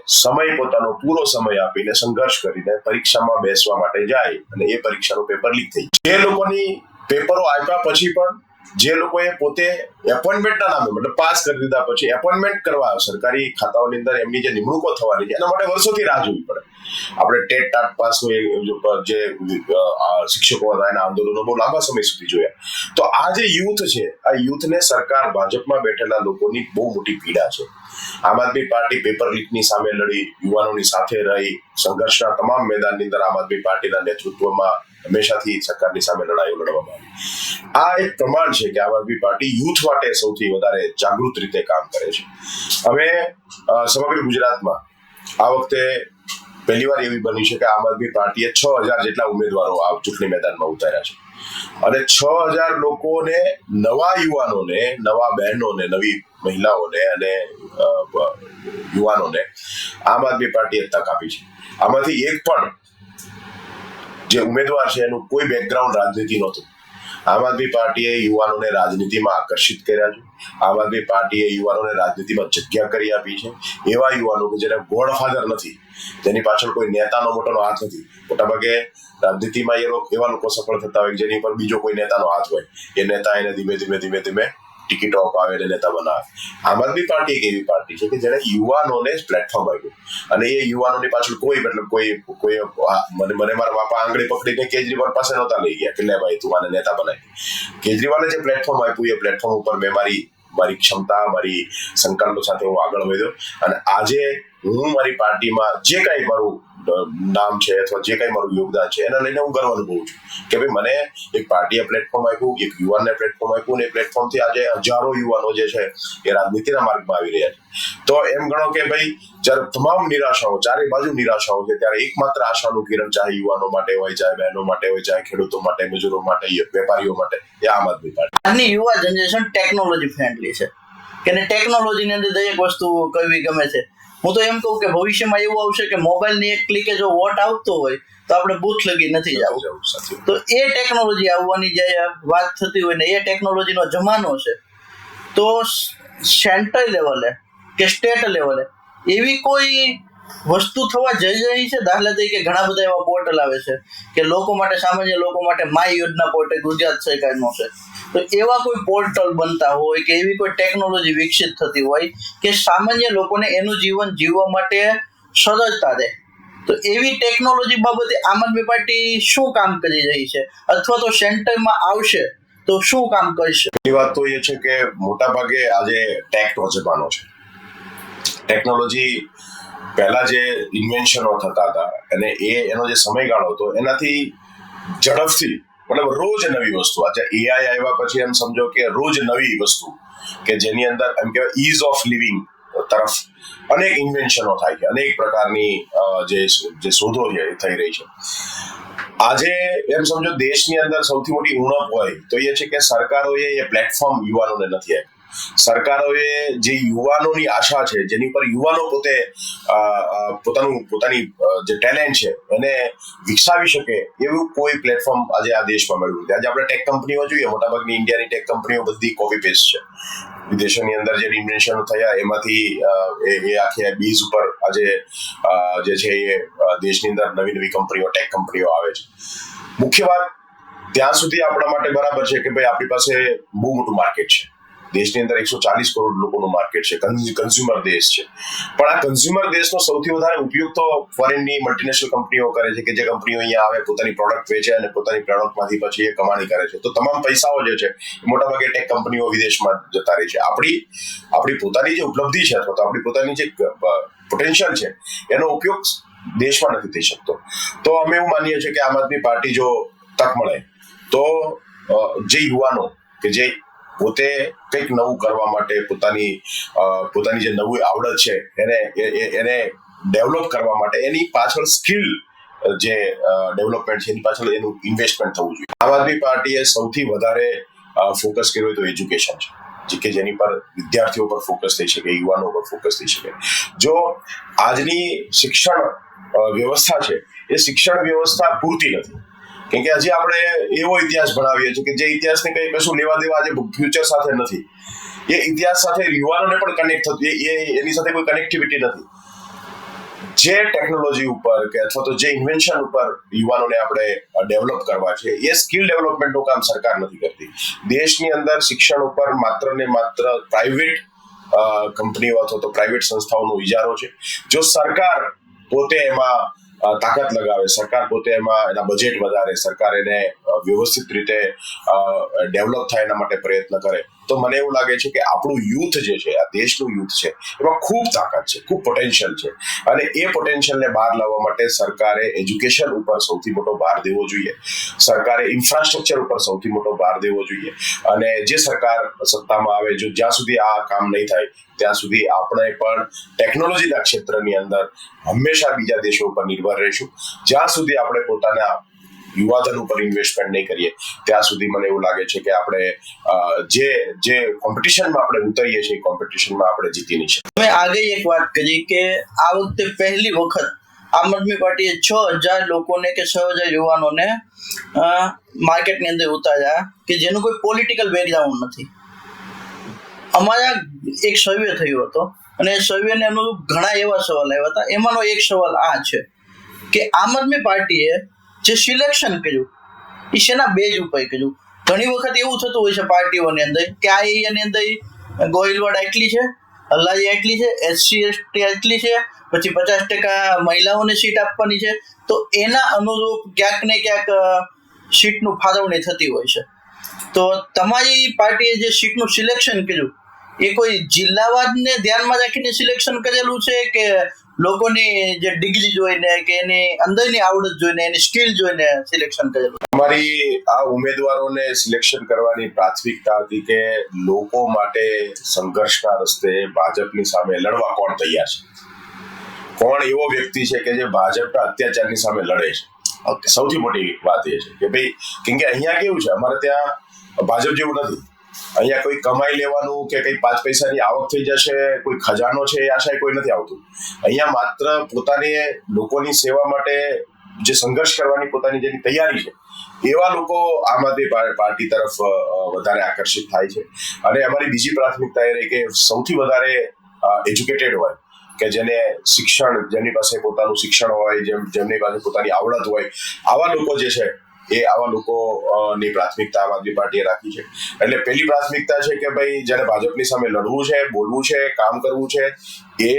પોતાનો પૂરો સમય આપીને સંઘર્ષ કરીને પરીક્ષામાં બેસવા માટે જાય અને એ પરીક્ષાનું પેપર લીક થઈ, જે લોકોની પેપરો આપ્યા પછી પણ જે લોકોએ પોતે એપોઇન્ટમેન્ટના નામે, મતલબ પાસ કરી દીધા પછી એપોઇન્ટમેન્ટ કરવા સરકારી ખાતાઓની અંદર એમની જે નિમણૂકો થવાની છે એના માટે વર્ષોથી રાહ જોવી પડે. આપણે ટેટ ટાટ પાસનું જે શિક્ષકો હતા એના આંદોલનો બહુ લાંબા સમય સુધી જોયા. તો આ જે યુથ છે, આ યુથને સરકાર, ભાજપમાં બેઠેલા લોકોની બહુ મોટી પીડા છે. આમ આદમી પાર્ટી પેપર લીકની સામે લડી, યુવાનોની સાથે રહી, સંઘર્ષના તમામ મેદાનની અંદર આમ આદમી પાર્ટીના નેતૃત્વમાં હંમેશાથી સરકારની સામે લડાઈઓ લડવામાં આવી. આ એક પ્રમાણ છે કે આમ આદમી પાર્ટી યુથ માટે સૌથી વધારે જાગૃત રીતે કામ કરે છે. હવે સમગ્ર ગુજરાતમાં આ વખતે પહેલીવાર એવી બની છે કે આમ આદમી પાર્ટીએ 6,000 જેટલા ઉમેદવારો આ ચૂંટણી મેદાનમાં ઉતાર્યા છે. અને 6,000 લોકોને, નવા યુવાનોને, નવા બહેનોને, નવી મહિલાઓને અને યુવાનોને આમ આદમી પાર્ટીએ તક આપી છે. આમાંથી એક પણ જે ઉમેદવાર છે એનું કોઈ બેકગ્રાઉન્ડ રાજનીતિ નહોતું. આમ આદમી પાર્ટીએ યુવાનોને રાજનીતિમાં આકર્ષિત કર્યા છે. આમ આદમી પાર્ટીએ યુવાનોને રાજનીતિમાં જગ્યા કરી આપી છે. એવા યુવાનો કે જેને ગોડફાધર નથી, જેની પાછળ કોઈ નેતાનો મોટોનો હાથ નથી. મોટાભાગે રાજનીતિમાં એવા લોકો સફળ થતા હોય જેની પર બીજો કોઈ નેતાનો હાથ હોય. એ નેતા એને ધીમે ધીમે ટિકિટો અપાવે અને નેતા બનાવે. આમ આદમી પાર્ટી એક એવી પાર્ટી છે કે જેને યુવાનોને પ્લેટફોર્મ આપ્યું અને એ યુવાનોની પાછળ કોઈ મને મારા બાપા આંગળી પકડીને કેજરીવાલ પાસે નહોતા લઈ ગયા કે લે ભાઈ તું આને નેતા બનાવી. કેજરીવાલે જે પ્લેટફોર્મ આપ્યું એ પ્લેટફોર્મ ઉપર મેં મારી ક્ષમતા, મારી સંકલ્પ સાથે હું આગળ વધ્યો અને આજે હું મારી પાર્ટીમાં જે કાંઈ મારું નામ છે અથવા જે કાંઈ મારું યોગદાન છે એના લઈને હું ગર્વ અનુભવું છું કે ભાઈ મને એક પાર્ટીએ પ્લેટફોર્મ આપ્યું, એક યુવાનને પ્લેટફોર્મ આપ્યું અને એ પ્લેટફોર્મથી આજે હજારો યુવાનો જે છે એ રાજનીતિના માર્ગમાં આવી રહ્યા છે. તો એમ ગણો કે ભાઈ જ્યારે તમામ નિરાશાઓ, ચારે બાજુ નિરાશાઓ છે, ત્યારે એકમાત્ર આશાનું કિરણ ચાહે યુવાનો માટે હોય, ચાહે બહેનો માટે હોય, ચાહે ખેડૂતો માટે, મજૂરો માટે, વેપારીઓ માટે, એ આમ આદમી પાર્ટી. આજની યુવા જનરેશન ટેકનોલોજી ફ્રેન્ડલી છે કે ટેકનોલોજીની અંદર દરેક વસ્તુ કરવી ગમે છે. હું તો એમ કહું કે ભવિષ્યમાં એવું આવશે કે મોબાઈલની એક ક્લિકે જો વોટ આવતો હોય તો આપણે બૂથ લગી નથી જવું. તો એ ટેકનોલોજી આવવાની જે વાત થતી હોય ને એ ટેકનોલોજીનો જમાનો છે. તો સેન્ટ્રલ લેવલે કે સ્ટેટ લેવલે એવી કોઈ વસ્તુ થવા જઈ રહી છે. દાખલા તરીકે ઘણા બધા એવા પોર્ટલ આવે છે કે લોકો માટે, સામાન્ય લોકો માટે માય યોજના પોર્ટલ ગુજરાત સરકારનો છે. તો એવા કોઈ પોર્ટલ બનતા હોય કે એવી કોઈ ટેકનોલોજી વિકસિત થતી હોય કે સામાન્ય લોકોને એનું જીવન જીવવા માટે સરળતા રહે, તો એવી ટેકનોલોજી બાબતે આમ આદમી પાર્ટી શું કામ કરી રહી છે અથવા તો સેન્ટરમાં આવશે તો શું કામ કરશે? એ વાત તો એ છે કે મોટા ભાગે આજે ટેકનો જમાનો છે. ટેકનોલોજી પહેલા જે ઇન્વેન્શનો થતા હતા અને એનો જે સમયગાળો હતો એનાથી ઝડપથી, મતલબ રોજ નવી વસ્તુ. આજે એઆઈ આવ્યા પછી એમ સમજો કે રોજ નવી વસ્તુ કે જેની અંદર એમ કહેવાય ઇઝ ઓફ લિવિંગ તરફ અનેક ઇન્વેન્શનો થાય છે, અનેક પ્રકારની જે શોધો છે એ થઈ રહી છે. આજે એમ સમજો દેશની અંદર સૌથી મોટી ઉણપ હોય તો એ છે કે સરકારોએ એ પ્લેટફોર્મ યુવાનોને નથી આપ્યું. સરકારોએ જે યુવાનોની આશા છે, જેની પર યુવાનો પોતાની જે ટેલેન્ટ છે એને વિકસાવી શકે એવું કોઈ પ્લેટફોર્મ આજે આ દેશમાં મળ્યું નથી. આજે આપણે ટેક કંપનીઓ જોઈએ, મોટાભાગની ઇન્ડિયાની ટેક કંપનીઓ બધી કોપી પેસ્ટ છે. વિદેશોની અંદર જે ઇન્વેન્શન થયા એમાંથી એ આખી બેઝ ઉપર આજે જે છે એ દેશની અંદર નવી કંપનીઓ, ટેક કંપનીઓ આવે છે. મુખ્ય વાત ત્યાં સુધી આપણા માટે બરાબર છે કે ભાઈ આપણી પાસે બહુ મોટું માર્કેટ છે. દેશની અંદર 140 કરોડ લોકોનું માર્કેટ છે, કન્ઝ્યુમર દેશ છે. પણ આ કન્ઝ્યુમર દેશનો સૌથી વધારે ઉપયોગ તો ફોરેનની મલ્ટીનેશનલ કંપનીઓ કરે છે કે જે કંપનીઓ અહીંયા આવે, પોતાની પ્રોડક્ટ વેચે અને પોતાની પ્રોડક્ટમાંથી પછી એ કમાણી કરે છે. તો તમામ પૈસાઓ જે છે એ મોટાભાગે ટેક કંપનીઓ વિદેશમાં જતા રહી છે. આપણી પોતાની જે ઉપલબ્ધિ છે અથવા તો આપણી પોતાની જે પોટેન્શિયલ છે એનો ઉપયોગ દેશમાં નથી થઈ શકતો. તો અમે એવું માનીએ છીએ કે આમ આદમી પાર્ટી જો તક મળે તો જે યુવાનો કે જે પોતે કંઈક નવું કરવા માટે પોતાની જે નવી આવડત છે એને ડેવલપ કરવા માટે એની પાછળ સ્કિલ જે ડેવલપમેન્ટ છે એની પાછળ એનું ઇન્વેસ્ટમેન્ટ થવું જોઈએ. આમ આદમી પાર્ટીએ સૌથી વધારે ફોકસ કર્યો તો એજ્યુકેશન છે કે જેની પર વિદ્યાર્થીઓ પર ફોકસ થઈ શકે, યુવાનો પર ફોકસ થઈ શકે. જો આજની શિક્ષણ વ્યવસ્થા છે એ શિક્ષણ વ્યવસ્થા પૂરતી નથી. કેમ કે હજી આપણે એવો ઇતિહાસ ભણાવીએ છીએ કે જે ઇતિહાસને કઈ કશું લેવા દેવા આજે ફ્યુચર સાથે નથી. એ ઇતિહાસ સાથે યુવાનોને પણ કનેક્ટ થતું, એની સાથે કોઈ કનેક્ટિવિટી નથી. જે ટેકનોલોજી ઉપર કે અથવા તો જે ઇન્વેન્શન ઉપર યુવાનોને આપણે ડેવલપ કરવા છે, એ સ્કિલ ડેવલપમેન્ટનું કામ સરકાર નથી કરતી. દેશની અંદર શિક્ષણ ઉપર માત્ર ને માત્ર પ્રાઇવેટ કંપનીઓ અથવા તો પ્રાઇવેટ સંસ્થાઓનો ઇજારો છે. જો સરકાર પોતે એમાં તાકાત લગાવે, સરકાર પોતે એમાં એના બજેટ વધારે, સરકાર એને વ્યવસ્થિત રીતે ડેવલપ થાય એના માટે પ્રયત્ન કરે, તો મને એવું લાગે છે કે આપણું યુથ જે છે, આ દેશનું યુથ છે, એમાં ખૂબ તાકાત છે, ખૂબ પોટેન્શિયલ છે. અને એ પોટેન્શિયલને બહાર લાવવા માટે સરકારે એજ્યુકેશન ઉપર સૌથી મોટો ભાર દેવો જોઈએ, સરકારે ઇન્ફ્રાસ્ટ્રક્ચર ઉપર સૌથી મોટો ભાર દેવો જોઈએ. અને જે સરકાર સત્તામાં આવે, જો જ્યાં સુધી આ કામ નહીં થાય ત્યાં સુધી આપણે પણ ટેકનોલોજીના ક્ષેત્રની અંદર હંમેશા બીજા દેશો ઉપર નિર્ભર રહીશું. જ્યાં સુધી આપણે પોતાના યુવાધન ઉપર ઇન્વેસ્ટમેન્ટ નહીં કરીએ ત્યાં સુધી મને એવું લાગે છે કે આપણે જે કોમ્પિટિશનમાં આપણે ઉતરીએ છીએ, કોમ્પિટિશનમાં આપણે જીતી નહીં શકીએ. તમે આગળ એક વાત કરી કે આ વખતે પહેલી વખત આમ આદમી પાર્ટીએ 6,000 લોકોને કે 6,000 યુવાનોને માર્કેટની અંદર ઉતાર્યા કે જેનું કોઈ પોલિટિકલ બેકગ્રાઉન્ડ નથી. અમારા એક સર્વે થયો હતો અને સર્વેને અનુરૂપ ઘણા એવા સવાલ આવ્યા હતા. એમાંનો એક સવાલ આ છે કે આમ આદમી પાર્ટીએ જે સિલેક્શન કર્યું એ શેના બેઝ ઉપર કર્યું. ઘણી વખત એવું થતું હોય છે પાર્ટીઓની અંદર કે આ એરિયાની અંદર ગોહિલવાડ આટલી છે, હલ્લારી આટલી છે, SC ST આટલી છે, પછી 50% મહિલાઓને સીટ આપવાની છે, તો એના અનુરૂપ ક્યાંક ને ક્યાંક સીટનું ફાળવણી થતી હોય છે. તો તમારી પાર્ટીએ જે સીટનું સિલેક્શન કર્યું એ કોઈ જિલ્લાવાદને ધ્યાનમાં રાખીને સિલેક્શન કરેલું છે કે લોકોની જે ડિગ્રી જોઈને કે એની અંદરની આવડત જોઈને, એની સ્કિલ જોઈને સિલેક્શન કરેલું? અમારી આ ઉમેદવારોને સિલેક્શન કરવાની પ્રાથમિકતા હતી કે લોકો માટે સંઘર્ષના રસ્તે ભાજપની સામે લડવા કોણ તૈયાર છે, કોણ એવો વ્યક્તિ છે કે જે ભાજપના અત્યાચારની સામે લડે છે. ઓકે, સૌથી મોટી વાત એ છે કે ભાઈ, કેમ કે અહીંયા કેવું છે, અમારે ત્યાં ભાજપ જેવું નથી. અહીંયા કોઈ કમાઈ લેવાનું કે કઈ 5 પૈસાની આવક થઈ જશે, કોઈ ખજાનો છે એ આશાએ કોઈ નથી આવતું. અહીંયા માત્ર પોતાની લોકોની સેવા માટે જે સંઘર્ષ કરવાની પોતાની જેની તૈયારી છે, એવા લોકો આમ આદમી પાર્ટી તરફ વધારે આકર્ષિત થાય છે. અને અમારી બીજી પ્રાથમિકતા એ રહી કે સૌથી વધારે એજ્યુકેટેડ હોય, કે જેને શિક્ષણ, જેમની પાસે પોતાનું શિક્ષણ હોય, જેમની પાસે પોતાની આવડત હોય, આવા લોકો જે છે એ આવા લોકોની પ્રાથમિકતા આમ આદમી પાર્ટીએ રાખી છે. એટલે પહેલી પ્રાથમિકતા છે કે ભાઈ જેને ભાજપની સામે લડવું છે, બોલવું છે, કામ કરવું છે, એ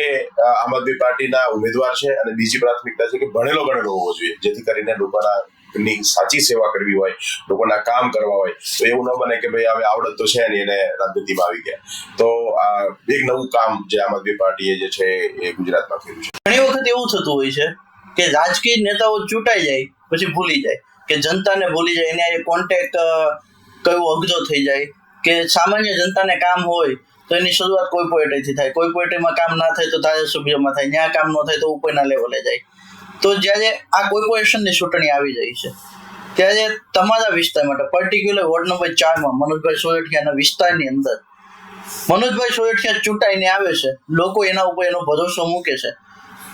આમ આદમી પાર્ટીના ઉમેદવાર છે. અને બીજી પ્રાથમિકતા છે કે ભણેલો ગણેલો હોવો જોઈએ, જેથી કરીને લોકોની સાચી સેવા કરવી હોય, લોકોના કામ કરવા હોય, તો એવું ન બને કે ભાઈ હવે આવડત તો છે નહીં એને રાજનીતિમાં આવી ગયા. તો આ એક નવું કામ જે આમ આદમી પાર્ટીએ જે છે એ ગુજરાતમાં કર્યું છે. ઘણી વખત એવું થતું હોય છે કે રાજકીય નેતાઓ ચૂંટાઈ જાય પછી ભૂલી જાય, કે જનતાને ભૂલી જાય, એને કોન્ટેક્ટ કયો અઘરો થઈ જાય, કે સામાન્ય જનતાને કામ હોય તો એની શરૂઆત કોઈ પોઈન્ટથી થાય, કોઈ પોઈન્ટમાં કામ ના થાય તો ધારાસભ્યમાં થાય, ત્યાં કામ ન થાય તો ઉપરના લેવલે જાય. તો જ્યારે આ કોર્પોરેશનની ચૂંટણી આવી રહી છે ત્યારે તમારા વિસ્તાર માટે પર્ટિક્યુલર વોર્ડ નંબર 4માં મનોજભાઈ સોરઠિયાના વિસ્તારની અંદર મનોજભાઈ સોરઠિયા ચૂંટાઈને આવે છે, લોકો એના ઉપર એનો ભરોસો મૂકે છે,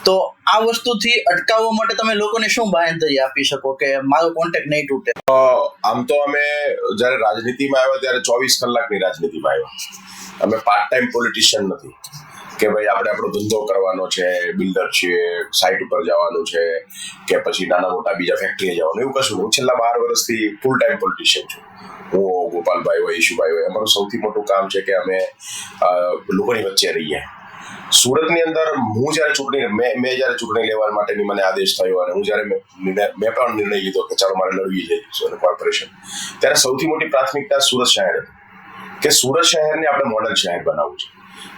તો આ વસ્તુથી અટકાવવા માટે તમે લોકોને શું બાંહેધરી આપી શકો કે મારો કોન્ટેક્ટ નહીં તૂટે? આમ તો અમે જ્યારે રાજનીતિમાં આવ્યા ત્યારે 24 કલાકની રાજનીતિમાં આવ્યા. અમે પાર્ટ ટાઈમ પોલિટિશિયન નથી કે ભાઈ આપણે આપણો ધંધો કરવાનો છે, બિલ્ડર છીએ, સાઇટ ઉપર જવાનું છે, કે પછી નાના મોટા બીજા ફેક્ટરીએ જવાનું, એવું કશું નહીં. હું છેલ્લા 12 વર્ષથી ફૂલ ટાઈમ પોલિટિશિયન છું. હું, ગોપાલભાઈ હોય, ઈશુભાઈ હોય, અમારું સૌથી મોટું કામ છે કે અમે લોકોની વચ્ચે રહીએ. સુરતની અંદર હું જ્યારે મેં જ્યારે ચૂંટણી લેવા માટેની મને આદેશ થયો અને હું જ્યારે મેં પણ નિર્ણય લીધો કે ચાલો મારે લડવી છે કોર્પોરેશન, ત્યારે સૌથી મોટી પ્રાથમિકતા સુરત શહેર હતી કે સુરત શહેરને આપણે મોડલ શહેર બનાવવું છે.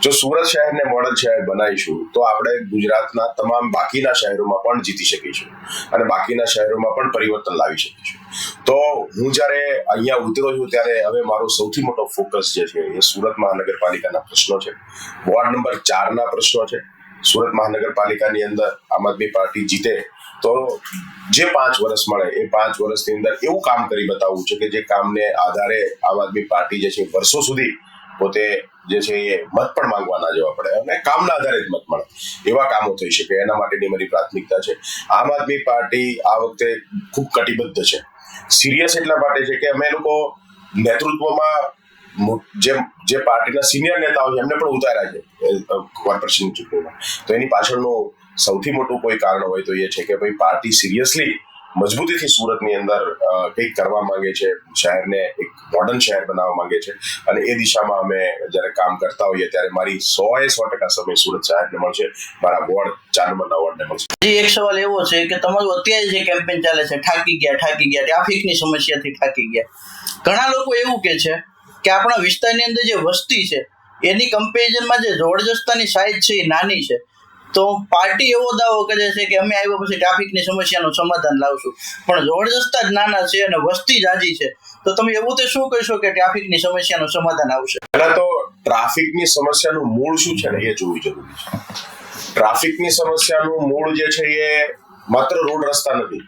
જો સુરત શહેરને મોડલ શહેર બનાવીશું તો આપણે ગુજરાતના તમામ બાકીના શહેરોમાં પણ જીતી શકીશું અને બાકીના શહેરોમાં પણ પરિવર્તન લાવી શકીશું. તો હું જ્યારે અહીંયા ઉતર્યો છું ત્યારે હવે મારો સૌથી મોટો ફોકસ જે છે એ સુરત મહાનગરપાલિકાના પ્રશ્નો છે, વોર્ડ નંબર 4ના પ્રશ્નો છે. સુરત મહાનગરપાલિકાની અંદર આમ આદમી પાર્ટી જીતે તો જે 5 વર્ષ મળે એ 5 વર્ષની અંદર એવું કામ કરી બતાવવું છે કે જે કામને આધારે આમ આદમી પાર્ટી જે છે વર્ષો સુધી પોતે જે છે એ મત પણ માંગવા ના જવા પડે અને કામના આધારે જ મત મળે, એવા કામો થઈ શકે, એના માટેની મારી પ્રાથમિકતા છે. આમ આદમી પાર્ટી આ વખતે ખૂબ કટિબદ્ધ છે સિરિયસ એટલા માટે છે કે અમે લોકો નેતૃત્વમાં જે પાર્ટીના સિનિયર નેતાઓ છે એમને પણ ઉતાર્યા છે કોર્પોરેશન ચૂંટણીમાં. તો એની પાછળનું સૌથી મોટું કોઈ કારણ હોય તો એ છે કે ભાઈ પાર્ટી સિરિયસલી મજબૂતીથી સુરતની અંદર કંઈક કરવા માંગે છે, શહેરને એક મોડર્ન શહેર બનાવવા માંગે છે, અને એ દિશામાં અમે જ્યારે કામ કરતા હોઈએ ત્યારે મારી 100% સમય સુરત શહેરને મળશે, મારા વોર્ડ 4 નંબરના વોર્ડને મળશે. જી, એક સવાલ એવો છે કે તમારું અત્યારે જે કેમ્પેન ચાલે છે થાકી ગયા ટ્રાફિકની સમસ્યાથી થાકી ગયા, ઘણા લોકો એવું કે છે કે આપણા વિસ્તારની અંદર જે વસ્તી છે એની કમ્પેરિઝનમાં જે રોડ રસ્તાની સાઈઝ છે એ નાની છે, તો પાર્ટી એવો દાવો કરે છે કે અમે આવ્યા પછી ટ્રાફિકની સમસ્યાનું સમાધાન લાવશું, પણ રોડ રસ્તા જ નાના છે અને વસ્તી જાજી છે, તો તમે એવું તો શું કહેશો કે ટ્રાફિકની સમસ્યાનું સમાધાન આવશે? પહેલા તો ટ્રાફિકની સમસ્યાનું મૂળ શું છે ને એ જોવું જરૂરી છે. ટ્રાફિકની સમસ્યાનું મૂળ જે છે એ માત્ર રોડ રસ્તા નથી.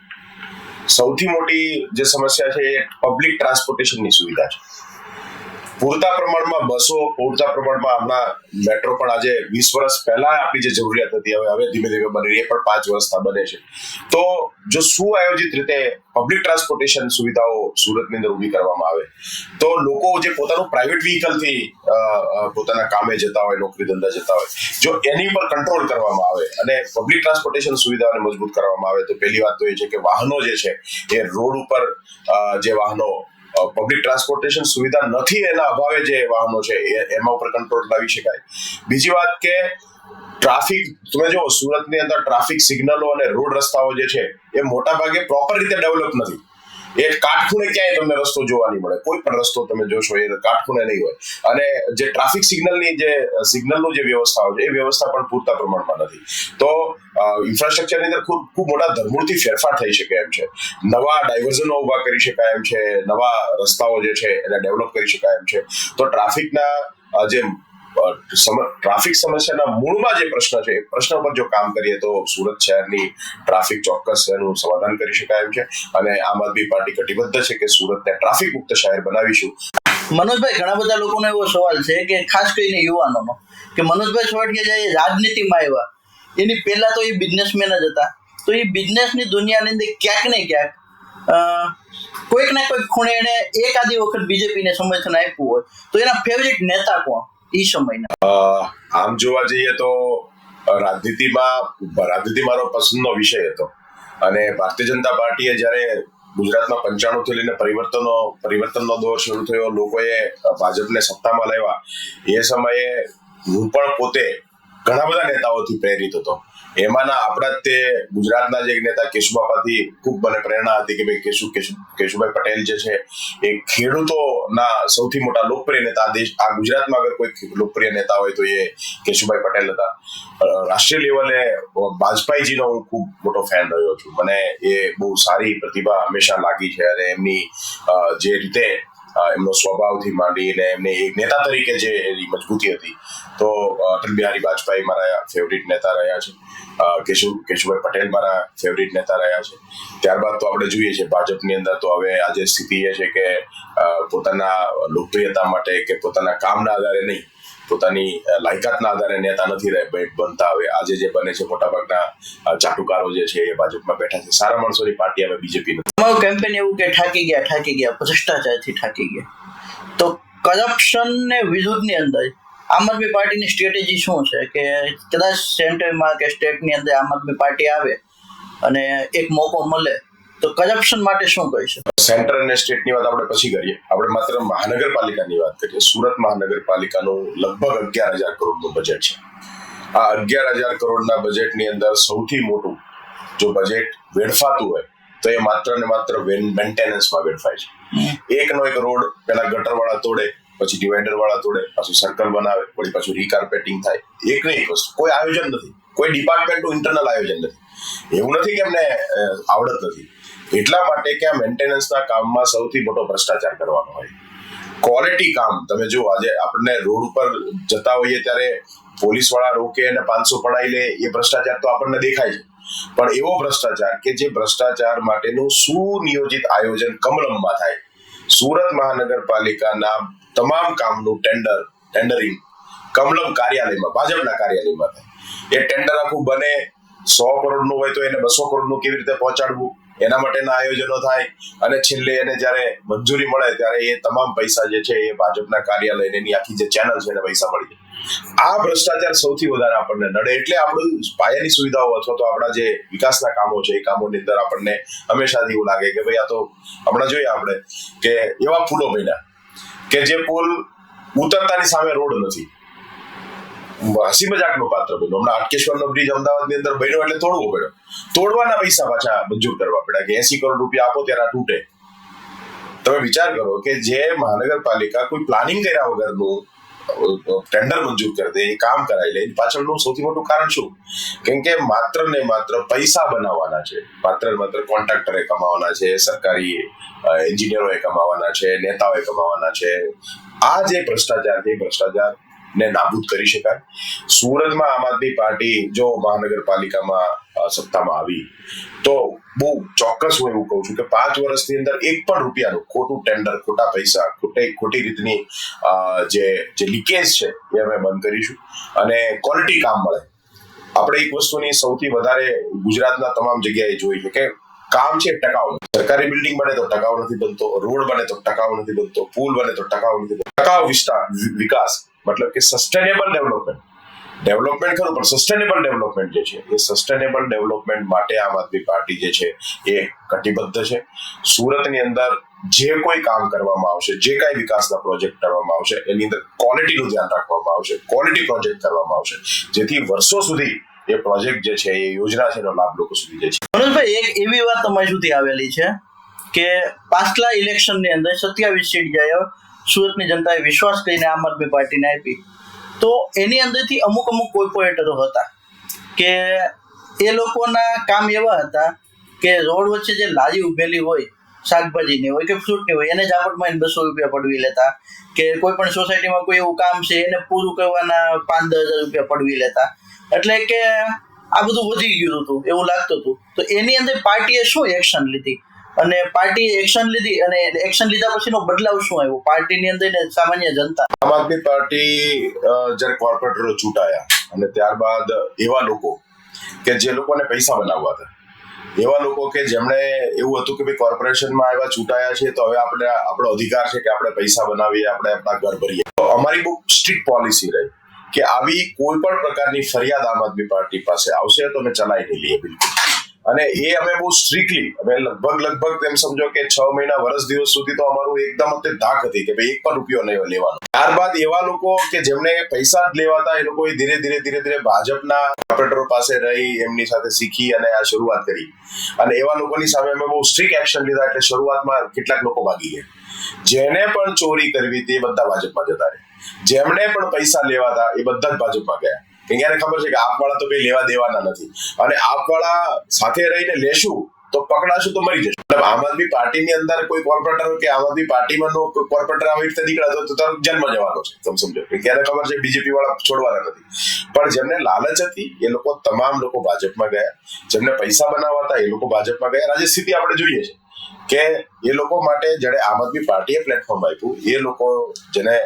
સૌથી મોટી જે સમસ્યા છે એ પબ્લિક ટ્રાન્સપોર્ટેશનની સુવિધા છે. પૂરતા પ્રમાણમાં બસો, પૂરતા પ્રમાણમાં હમણાં મેટ્રો પણ આજે 20 વર્ષ પહેલા આપણી જે જરૂરિયાત હતી હવે ધીમે ધીમે બની, એ પણ 5 વર્ષથી બને છે. તો જો સુઆયોજિત રીતે પબ્લિક ટ્રાન્સપોર્ટેશન સુવિધાઓ સુરતની અંદર ઊભી કરવામાં આવે તો લોકો જે પોતાનું પ્રાઇવેટ વ્હીકલથી પોતાના કામે જતા હોય, નોકરી ધંધા જતા હોય, જો એની પર કંટ્રોલ કરવામાં આવે અને પબ્લિક ટ્રાન્સપોર્ટેશન સુવિધાઓને મજબૂત કરવામાં આવે તો પહેલી વાત તો એ છે કે વાહનો જે છે એ રોડ ઉપર જે વાહનો પબ્લિક ટ્રાન્સપોર્ટેશન સુવિધા નથી એના અભાવે જે વાહનો છે એમાં ઉપર કંટ્રોલ લાવી શકાય. બીજી વાત કે ટ્રાફિક, તમે જો સુરતની અંદર ટ્રાફિક સિગ્નલો અને રોડ રસ્તાઓ જે છે એ મોટા ભાગે પ્રોપર રીતે ડેવલપ નથી. એ કાટખૂણે ક્યાંય તમને રસ્તો જોવા નહીં મળે, કોઈ પણ રસ્તો તમે જોશો એ કાટખૂણે નહીં હોય, અને જે ટ્રાફિક સિગ્નલનું જે વ્યવસ્થાઓ છે એ વ્યવસ્થા પણ પૂરતા પ્રમાણમાં નથી. તો ઇન્ફ્રાસ્ટ્રક્ચરની અંદર ખૂબ મોટા ધરમૂળથી ફેરફાર થઈ શકે એમ છે. નવા ડાયવર્ઝનો ઉભા કરી શકાય એમ છે, નવા રસ્તાઓ જે છે એને ડેવલપ કરી શકાય એમ છે. તો ટ્રાફિક સમસ્યાના મૂળમાં જે પ્રશ્ન છે એ પ્રશ્ન પર જો કામ કરીએ તો સુરત શહેરની ટ્રાફિક ચોક્કસ એનું સમાધાન કરી શકાય એમ છે, અને આમ આદમી પાર્ટી કટિબદ્ધ છે કે સુરતને ટ્રાફિક મુક્ત શહેર બનાવીશું. મનોજભાઈ, ઘણા બધા લોકોનો એવો સવાલ છે કે ખાસ કરીને યુવાનોનો, કે મનોજભાઈ સોરઠિયા જે રાજનીતિમાં આવ્યા એની પહેલા તો એ બિઝનેસમેન જ હતા, તો એ બિઝનેસની દુનિયાની અંદર ક્યાંક ને ક્યાંક કોઈક ના કોઈક ખૂણે એને એકાદી વખત બીજેપીને સમર્થન આપ્યું હોય, તો એના ફેવરિટ નેતા કોણ એ સમયના? આમ જોવા જઈએ તો રાજનીતિ મારો પસંદનો વિષય હતો, અને ભારતીય જનતા પાર્ટીએ જ્યારે ગુજરાતમાં 95 થી લઈને પરિવર્તનનો દોર શરૂ થયો, લોકોએ ભાજપને સત્તામાં લાવ્યા, એ સમયે હું પણ પોતે ઘણા બધા નેતાઓથી પ્રેરિત હતો. એમાંના આપણા તે ગુજરાતના જે નેતા કેશુબાપાથી ખૂબ મને પ્રેરણા હતી કે ભાઈ કેશુભાઈ પટેલ જે છે એ ખેડૂતોના સૌથી મોટા લોકપ્રિય નેતા. આ ગુજરાતમાં અગર કોઈ લોકપ્રિય નેતા હોય તો એ કેશુભાઈ પટેલ હતા. રાષ્ટ્રીય લેવલે વાજપેયીજીનો હું ખૂબ મોટો ફેન રહ્યો છું. મને એ બહુ સારી પ્રતિભા હંમેશા લાગી છે, અને એમની જે રીતે એમનો સ્વભાવથી માંડીને એમને એક નેતા તરીકે જે એની મજબૂતી હતી, તો અટલ બિહારી વાજપેયી મારા ફેવરિટ નેતા રહ્યા છે. કેશુભાઈ પટેલ મારા ફેવરિટ નેતા રહ્યા છે. ત્યારબાદ તો આપણે જોઈએ છીએ ભાજપની અંદર તો હવે આજે સ્થિતિ એ છે કે પોતાના લોકપ્રિયતા માટે કે પોતાના કામના આધારે નહીં, પોતાની લાયકાતના આધારે નેતા નથી બનતા. હવે આજે જે બને છે મોટાભાગના ચાટુકારો જે છે એ ભાજપમાં બેઠા છે. સારા માણસોની પાર્ટી હવે બીજેપી નથી. તમારું કેમ્પેન એવું કે થાકી ગયા ભ્રષ્ટાચારથી થાકી ગયા, તો કરપ્શન ને વિરુદ્ધની અંદર આમ આદમી પાર્ટીની સ્ટ્રેટેજી શું છે કે કદાચ સેન્ટરમાં કે સ્ટેટની અંદર આમ આદમી પાર્ટી આવે અને એક મોકો મળે તો કરપ્શન માટે શું કરી શકે? સેન્ટર અને સ્ટેટની વાત આપણે પછી કરીએ. આપણે માત્ર મહાનગરપાલિકાની વાત કરીએ. સુરત મહાનગરપાલિકાનું લગભગ 11,000 કરોડનું બજેટ છે. આ 11,000 કરોડના બજેટની અંદર સૌથી મોટું જો બજેટ વેડફાતું હોય તો એ માત્ર ને માત્ર મેન્ટેનન્સમાં વેડફાય છે. એકનો એક રોડ પેલા ગટરવાળા તોડે, પછી ડિવાઈડરવાળા તોડે, પાછું સર્કલ બનાવે, વળી પાછું રીકાર્પેટિંગ થાય. એક ને એક વસ્તુ, કોઈ આયોજન નથી, કોઈ ડિપાર્ટમેન્ટનું ઇન્ટરનલ આયોજન નથી. એવું નથી કે એમને આવડત નથી, એટલા માટે કે આ મેન્ટેનન્સના કામમાં સૌથી મોટો ભ્રષ્ટાચાર કરવાનો હોય. ક્વોલિટી કામ તમે જો, આજે આપણને રોડ ઉપર જતા હોઈએ ત્યારે પોલીસ વાળા રોકે અને 500 પડાઈ લે, એ ભ્રષ્ટાચાર તો આપણને દેખાય છે. પણ એવો ભ્રષ્ટાચાર કે જે ભ્રષ્ટાચાર માટેનું સુનિયોજિત આયોજન કમલમમાં થાય. સુરત મહાનગરપાલિકાના તમામ કામનું ટેન્ડરિંગ કમલમ કાર્યાલયમાં, ભાજપના કાર્યાલયમાં થાય. એ ટેન્ડર આખું બને, 100 કરોડનું હોય તો એને 200 કરોડનું કેવી રીતે પહોંચાડવું, એના માટેના આયોજનો થાય અને છેલ્લે એને જ્યારે મંજૂરી મળે ત્યારે એ તમામ પૈસા જે છે એ ભાજપના કાર્યાલયને એની આખી જે ચેનલ છે એને પૈસા મળી જાય. આ ભ્રષ્ટાચાર સૌથી વધારે આપણને નડે. એટલે આપણું પાયાની સુવિધાઓ અથવા તો આપણા જે વિકાસના કામો છે એ કામોની અંદર આપણને હંમેશાથી એવું લાગે કે ભાઈ આ તો હમણાં જોઈએ આપણે કે એવા પુલો બન્યા કે જે પુલ ઉતરતાની સામે રોડ નથી. હસી મજાકનું પાત્ર બન્યું. હમણાં હાટકેશ્વરનો બ્રિજ અમદાવાદની અંદર બન્યો એટલે તોડવો પડ્યો. તોડવાના પૈસા પાછા મંજૂર કરવા પડ્યા કે 80 કરોડ રૂપિયા આપો ત્યારે તૂટે. તમે વિચાર કરો કે જે મહાનગરપાલિકા કોઈ પ્લાનિંગ કર્યા વગરનું ટેન્ડર મંજૂર કરી દે, એ કામ કરાવી લે, પાછળનું સૌથી મોટું કારણ શું? કેમ કે માત્ર ને માત્ર પૈસા બનાવવાના છે. માત્ર ને માત્ર કોન્ટ્રાક્ટરે કમાવાના છે, સરકારી એન્જિનિયરોએ કમાવાના છે, નેતાઓએ કમાવાના છે. આ જે ભ્રષ્ટાચાર છે એ ભ્રષ્ટાચાર ને નાબૂદ કરી શકાય. સુરતમાં આમ આદમી પાર્ટી જો મહાનગરપાલિકામાં સત્તામાં આવી તો બહુ ચોક્કસ હું એવું કહું છું કે 5 વર્ષની અંદર એક પણ રૂપિયાનું ખોટું ટેન્ડર, ખોટા પૈસા, ખોટી રીતની જે લીકેજ છે એ અમે બંધ કરીશું અને ક્વોલિટી કામ મળે. આપણે એક વસ્તુની સૌથી વધારે ગુજરાતના તમામ જગ્યાએ જોઈ છે કે કામ છે ટકાઉ. સરકારી બિલ્ડિંગ બને તો ટકાઉ નથી બનતો, રોડ બને તો ટકાઉ નથી બનતો, પુલ બને તો ટકાઉ નથી બનતો. ટકાઉ વિકાસ મતલબ કે સસ્ટેનેબલ ડેવલપમેન્ટ ખરું, પણ સસ્ટેનેબલ ડેવલપમેન્ટ જે છે એ સસ્ટેનેબલ ડેવલપમેન્ટ માટે આમ આદમી પાર્ટી જે છે એ કટિબદ્ધ છે. સુરતની અંદર જે કોઈ કામ કરવામાં આવશે, જે કાંઈ વિકાસના પ્રોજેક્ટ કરવામાં આવશે એની અંદર ક્વોલિટીનું ધ્યાન રાખવામાં આવશે, ક્વોલિટી પ્રોજેક્ટ કરવામાં આવશે, જેથી વર્ષો સુધી એ પ્રોજેક્ટ જે છે એ યોજના છે એનો લાભ લોકો સુધી જાય છે. મનોજભાઈ, એક એવી વાત તમારી સુધી આવેલી છે કે પાછલા ઇલેક્શનની અંદર 27 સીટ જાય સુરતની જનતાએ વિશ્વાસ કરીને આમ આદમી પાર્ટીને આપી, તો એની અંદરથી અમુક કોર્પોરેટરો હતા કે એ લોકોના કામ એવા હતા કે રોડ વચ્ચે જે લારી ઉભેલી હોય, શાકભાજીની હોય કે ફ્રૂટની હોય, એને જ આપટમાં 200 રૂપિયા પડવી લેતા, કે કોઈ પણ સોસાયટીમાં કોઈ એવું કામ છે એને પૂરું કરવાના 5-10 હજાર રૂપિયા પડવી લેતા. એટલે કે આ બધું વધી ગયું હતું એવું લાગતું હતું. તો એની અંદર પાર્ટીએ શું એક્શન લીધી અને પાર્ટીએ એક્શન લીધી અને એક્શન લીધા પછીનો બદલાવ શું આવ્યો પાર્ટીની અંદર ને સામાન્ય જનતા? આમ આદમી પાર્ટી જ્યારે કોર્પોરેટરો ચૂંટાયા અને ત્યારબાદ એવા લોકો કે જે લોકોને પૈસા બનાવવા હતા, એવા લોકો કે જેમણે એવું હતું કે ભાઈ કોર્પોરેશનમાં એવા ચૂંટાયા છે તો હવે આપણો અધિકાર છે કે આપણે પૈસા બનાવીએ, આપણે આપણા ઘર ભરીએ. તો અમારી બહુ સ્ટ્રિક્ટ પોલિસી રહી કે આવી કોઈ પણ પ્રકારની ફરિયાદ આમ આદમી પાર્ટી પાસે આવશે તો અમે ચલાવી નહીં લઈએ બિલકુલ. અને એ અમે બહુ સ્ટ્રિક્ટલી અમે લગભગ તેમ સમજો કે 6 મહિના વર્ષ દિવસ સુધી તો અમારું એકદમ ધાક હતી કે ભાઈ 1 પણ રૂપિયો નહીં લેવાનો. ત્યારબાદ એવા લોકો કે જેમને પૈસા જ લેવાતા, એ લોકોએ ધીરે ભાજપના કોર્પોરેટરો પાસે રહી એમની સાથે શીખી અને આ શરૂઆત કરી. અને એવા લોકોની સામે અમે બહુ સ્ટ્રિક્ટ એક્શન લીધા. એટલે શરૂઆતમાં કેટલાક લોકો ભાગી ગયા. જેને પણ ચોરી કરવી હતી એ બધા ભાજપમાં જતા રહ્યા. જેમણે પણ પૈસા લેવાતા એ બધા જ ભાજપમાં ગયા. એને ખબર છે કે આપવાળા તો કઈ લેવા દેવાના નથી અને આપવાળા સાથે રહીને લેશું તો પકડાશું તો મરી જશું. મતલબ આમ આદમી પાર્ટીની અંદર કોઈ કોર્પોરેટર કે આમ આદમી પાર્ટીમાં કોર્પોરેટર આવી રીતે નીકળ્યો તો તારો જન્મ જવાનો છે. તમે સમજો કે એને ખબર છે બીજેપી વાળા છોડવાના નથી. પણ જેમને લાલચ હતી એ લોકો, તમામ લોકો ભાજપમાં ગયા. જેમને પૈસા બનાવવા હતા એ લોકો ભાજપમાં ગયા. આજે સ્થિતિ આપણે જોઈએ છે કે એ લોકો માટે જેને આમ આદમી પાર્ટીએ પ્લેટફોર્મ આપ્યું, એ લોકો જેને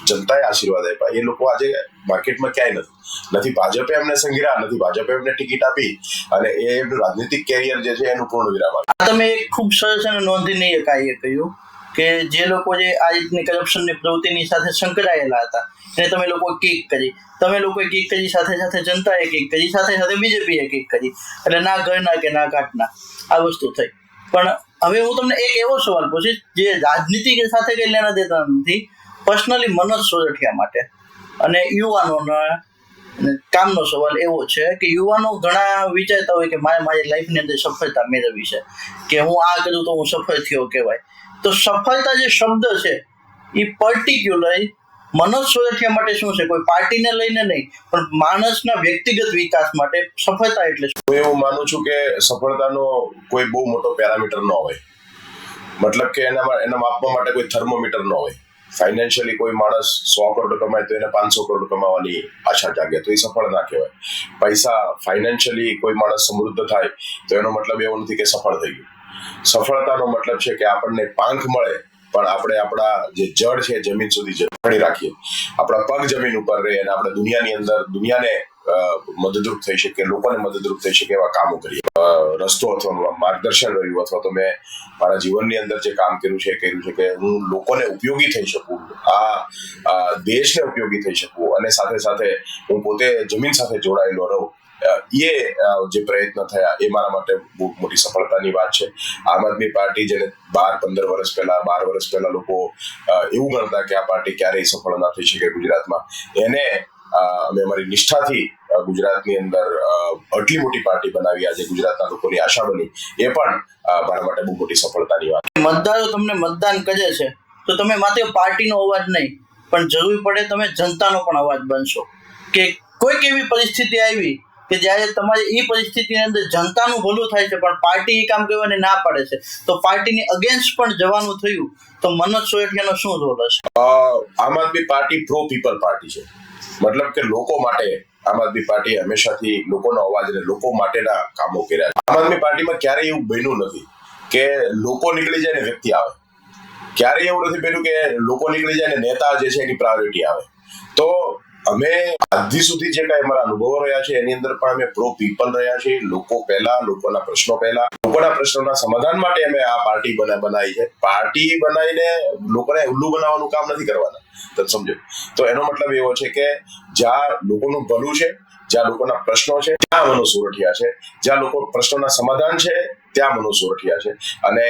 જનતાએ આશીર્વાદ આપ્યા, એ લોકો આજે માર્કેટમાં ક્યાંય નથી. ભાજપે એમને સંઘર્યા, નથી ભાજપે એમને ટિકિટ આપી અને એ એમનું રાજનીતિક કેરિયર જે છે એનું પૂર્ણ વિરામ આપ્યું. તમે એક ખૂબ સરસ અને નોંધનીય કાર્ય કહ્યું કે જે લોકો જે આ રીતની કરપ્શનની પ્રવૃત્તિની સાથે સંકળાયેલા હતા એને તમે લોકો કિક કરી. તમે લોકોએ કિક કરી, સાથે જનતાએ કિક કરી, સાથે બીજેપીએ કિક કરી. એટલે ના ઘરના કે ના ઘાટના આ વસ્તુ થઈ. પણ હવે હું તમને એક એવો સવાલ પૂછીશ જે રાજનીતિ સાથે કઈ લેના દેતા નથી, પર્સનલી મનોજ સોરઠિયા માટે અને યુવાનોના કામનો સવાલ એવો છે કે યુવાનો ઘણા વિચારતા હોય કે મારે મારી લાઈફની અંદર સફળતા મેળવવી છે, કે હું આ કરું તો હું સફળ થયો કહેવાય. તો સફળતા જે શબ્દ છે એ પર્ટિક્યુલર મનોજ સોરઠિયા માટે શું છે? કોઈ પાર્ટીને લઈને નહીં, પણ માણસના વ્યક્તિગત વિકાસ માટે સફળતા એટલે શું? હું એવું માનું છું કે સફળતાનો કોઈ બહુ મોટો પેરામીટર ન હોય. મતલબ કે એના માપવા માટે કોઈ થર્મોમીટર ન હોય. ફાઇનાન્શિયલી કોઈ માણસ 100 કરોડ કમાય તો એને 500 કરોડ કમાવાની આશા જાગે તો એ સફળ ના કહેવાય. પૈસા ફાઇનાન્શિયલી કોઈ માણસ સમૃદ્ધ થાય તો એનો મતલબ એવો નથી કે સફળ થઈ ગયું. સફળતાનો મતલબ છે કે આપણને પાંખ મળે પણ આપણે આપણા જે જડ છે જમીન સુધી પકડી રાખીએ, આપણા પગ જમીન ઉપર રહે અને આપણે દુનિયાને મદદરૂપ થઈ શકે, લોકોને મદદરૂપ થઈ શકે એવા કામો કરીએ. રસ્તો અથવા માર્ગદર્શન રહ્યું અથવા તો મેં મારા જીવનની અંદર જે કામ કર્યું છે કે હું લોકોને ઉપયોગી થઈ શકું, આ દેશને ઉપયોગી થઈ શકું અને સાથે સાથે હું પોતે જમીન સાથે જોડાયેલો રહું. એ જે પ્રયત્ન થયા એ મારા માટે બહુ મોટી સફળતાની વાત છે. આમ આદમી પાર્ટી જેને 12 વર્ષ પહેલા લોકો એવું ગણતા કે આ પાર્ટી ક્યારેય સફળ ના થઈ શકે ગુજરાતમાં, એને અમે અમારી નિષ્ઠાથી ગુજરાતની અંદર આટલી મોટી પાર્ટી બનાવી, આજે ગુજરાતના લોકોની આશા બની, એ પણ મારા માટે બહુ મોટી સફળતાની વાત. મતદારો તમને મતદાન કરે છે તો તમે માત્ર પાર્ટીનો અવાજ નહીં, પણ જરૂર પડે તમે જનતાનો પણ અવાજ બનશો. કે કોઈક એવી પરિસ્થિતિ આવી કે જ્યારે તમારે એ પરિસ્થિતિની અંદર જનતાનું ભલું થાય છે પણ પાર્ટી એ કામ કરવાને ના પાડે છે, તો પાર્ટીની અગેન્સ્ટ પણ જવાનું થયું તો મનોજ સોરઠિયાનો શું રોલ હશે? આમ આદમી પાર્ટી પ્રો પીપલ પાર્ટી છે. મતલબ કે લોકો માટે આમ આદમી પાર્ટી હંમેશાથી લોકોનો અવાજ અને લોકો માટેના કામો કર્યા છે. આમ આદમી પાર્ટીમાં ક્યારેય એવું બન્યું નથી કે લોકો નીકળી જાય ને વ્યક્તિ આવે. ક્યારેય એવું નથી બન્યું કે લોકો નીકળી જાય ને નેતા જે છે એની પ્રાયોરિટી આવે. તો અમે આજ સુધી જે કઈ અમારા અનુભવો રહ્યા છે એની અંદર પણ અમે પ્રો પીપલ રહ્યા છીએ. લોકો પહેલા, લોકોના પ્રશ્નો પહેલા, લોકોના પ્રશ્નોના સમાધાન માટે અમે આ પાર્ટી બનાવી છે. પાર્ટી બનાવીને લોકોને ઉલ્લુ બનાવવાનું કામ નથી કરવાના, તમે સમજો. તો એનો મતલબ એવો છે કે જ્યાં લોકોનું ભલું છે, જ્યાં લોકોના પ્રશ્નો છે ત્યાં મનોજ સોરઠિયા છે, જ્યાં લોકો પ્રશ્નોના સમાધાન છે ત્યાં મનોજ સોરઠિયા છે. અને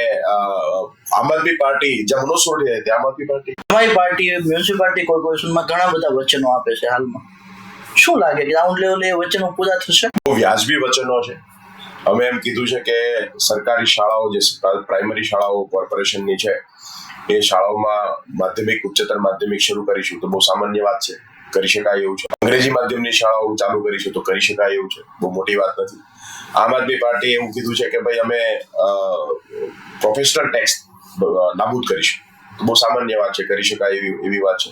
આમ આદમી પાર્ટી જ્યાં મનોજ સોરઠિયા છે ત્યાં આમ આદમી પાર્ટી. તમારી પાર્ટી મ્યુનિસિપાલિટી કોર્પોરેશનમાં ઘણા બધા વચનો આપે છે હાલમાં. શું લાગે ગ્રાઉન્ડ લેવલે એ વચનો પૂરા થશે? બહુ વ્યાજબી વચનો છે. અમે એમ કીધું છે કે સરકારી શાળાઓ, જે પ્રાઇમરી શાળાઓ કોર્પોરેશનની છે, એ શાળાઓમાં માધ્યમિક, ઉચ્ચતર માધ્યમિક શરૂ કરીશું તો બહુ સામાન્ય વાત છે, કરી શકાય એવું છે. અંગ્રેજી માધ્યમની શાળાઓ ચાલુ કરીશું તો કરી શકાય એવું છે, બહુ મોટી વાત નથી. આમ આદમી પાર્ટીએ એવું કીધું છે કે ભાઈ અમે પ્રોફેશનલ ટેક્સ નાબૂદ કરીશું, બહુ સામાન્ય વાત છે, કરી શકાય એવી વાત છે.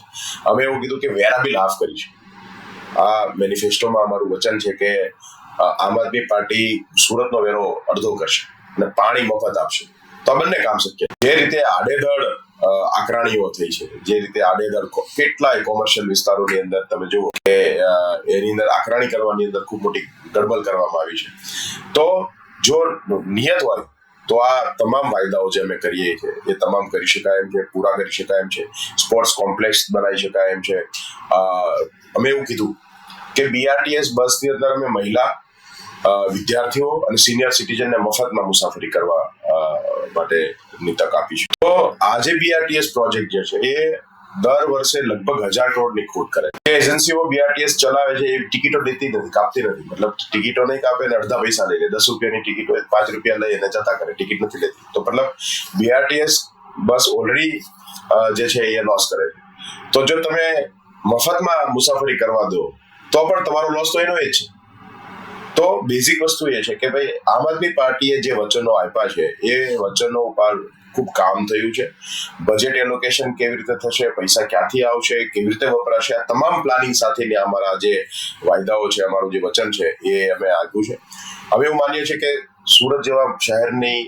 અમે એવું કીધું કે વેરા બિલ હાફ કરીશું. આ મેનિફેસ્ટોમાં અમારું વચન છે કે આમ આદમી પાર્ટી સુરતનો વેરો અડધો કરશે અને પાણી મફત આપશે. તો આ બંને કામ શક્ય. જે રીતે આડેધડ આકરણીઓ થઈ છે, જે રીતે આડેધડ કેટલાય કોમર્શિયલ વિસ્તારોની અંદર તમે જુઓ કે એની અંદર આકરણી કરવાની અંદર ખૂબ મોટી ગડબડ કરવામાં આવી છે. તો જો નિયત હોય તો આ તમામ વાયદાઓ જે અમે કરીએ છીએ એ તમામ કરી શકાય એમ છે, પૂરા કરી શકાય એમ છે. સ્પોર્ટ્સ કોમ્પ્લેક્સ બનાવી શકાય એમ છે. અમે એવું કીધું કે બીઆરટીએસ બસની અંદર અમે મહિલા, વિદ્યાર્થીઓ અને સિનિયર સિટીઝનને મફતમાં મુસાફરી કરવા માટેની તક આપીશું. તો આ જે બીઆરટીએસ પ્રોજેક્ટ જે છે એ દર વર્ષે લગભગ 1000 કરોડની ખોટ કરે છે. એજન્સીઓ બીઆરટીએસ ચલાવે છે એ ટિકિટો લેતી નથી, કાપતી નથી. મતલબ ટિકિટો નહીં કાપે ને અડધા પૈસા લઈ લે. 10 રૂપિયાની ટિકિટ હોય 5 રૂપિયા લઈ અને જતા કરે, ટિકિટ નથી લેતી. તો મતલબ બીઆરટીએસ બસ ઓલરેડી જે છે એ લોસ કરે છે. તો જો તમે મફતમાં મુસાફરી કરવા દો તો પણ તમારો લોસ તો એનો એ જ છે. તો બેઝિક વસ્તુ એ છે કે ભાઈ આમ આદમી પાર્ટીએ જે વચનો આપ્યા છે એ વચનો ઉપર ખૂબ કામ થયું છે. બજેટ એલોકેશન કેવી રીતે થશે, પૈસા ક્યાંથી આવશે, કેવી રીતે વપરાશે, આ તમામ પ્લાનિંગ સાથેની અમારા જે વાયદાઓ છે, અમારું જે વચન છે એ અમે આપ્યું છે. અમે એવું માનીએ છીએ કે સુરત જેવા શહેરની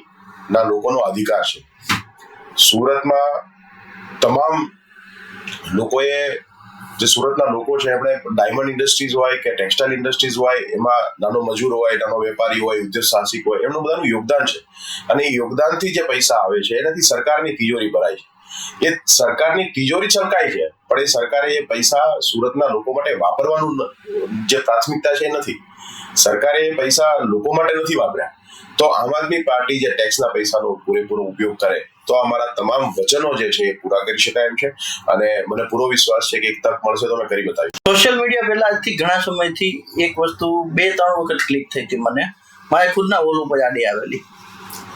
ના લોકોનો અધિકાર છે. સુરતમાં તમામ લોકોએ, જે સુરતના લોકો છે એમણે ડાયમંડ ઇન્ડસ્ટ્રીઝ હોય કે ટેક્સટાઇલ ઇન્ડસ્ટ્રીઝ હોય, એમાં નાનો મજૂર હોય, નાનો વેપારી હોય, ઉદ્યોગ સાહસિક હોય, એમનું બધાનું યોગદાન છે. અને એ યોગદાનથી જે પૈસા આવે છે એનાથી સરકારની તિજોરી ભરાય છે. એ સરકારની તિજોરી છલકાય છે, પણ એ સરકારે એ પૈસા સુરતના લોકો માટે વાપરવાનું જે પ્રાથમિકતા છે એ નથી. સરકારે એ પૈસા લોકો માટે નથી વાપર્યા. તો આમ આદમી પાર્ટી જે ટેક્સના પૈસાનો પૂરેપૂરો ઉપયોગ કરે તો અમારા તમામ વચનો જે છે એ પૂરા કરી શકાય એમ છે. અને મને પૂરો વિશ્વાસ છે કે એક તક મળશે તો અમે કરી બતાવીશું. સોશિયલ મીડિયા પહેલા આજથી ઘણા સમયથી એક વસ્તુ 2-3 વખત ક્લિક થઈ હતી મને, મારા ખુદના વોલ ઉપર આડી આવેલી,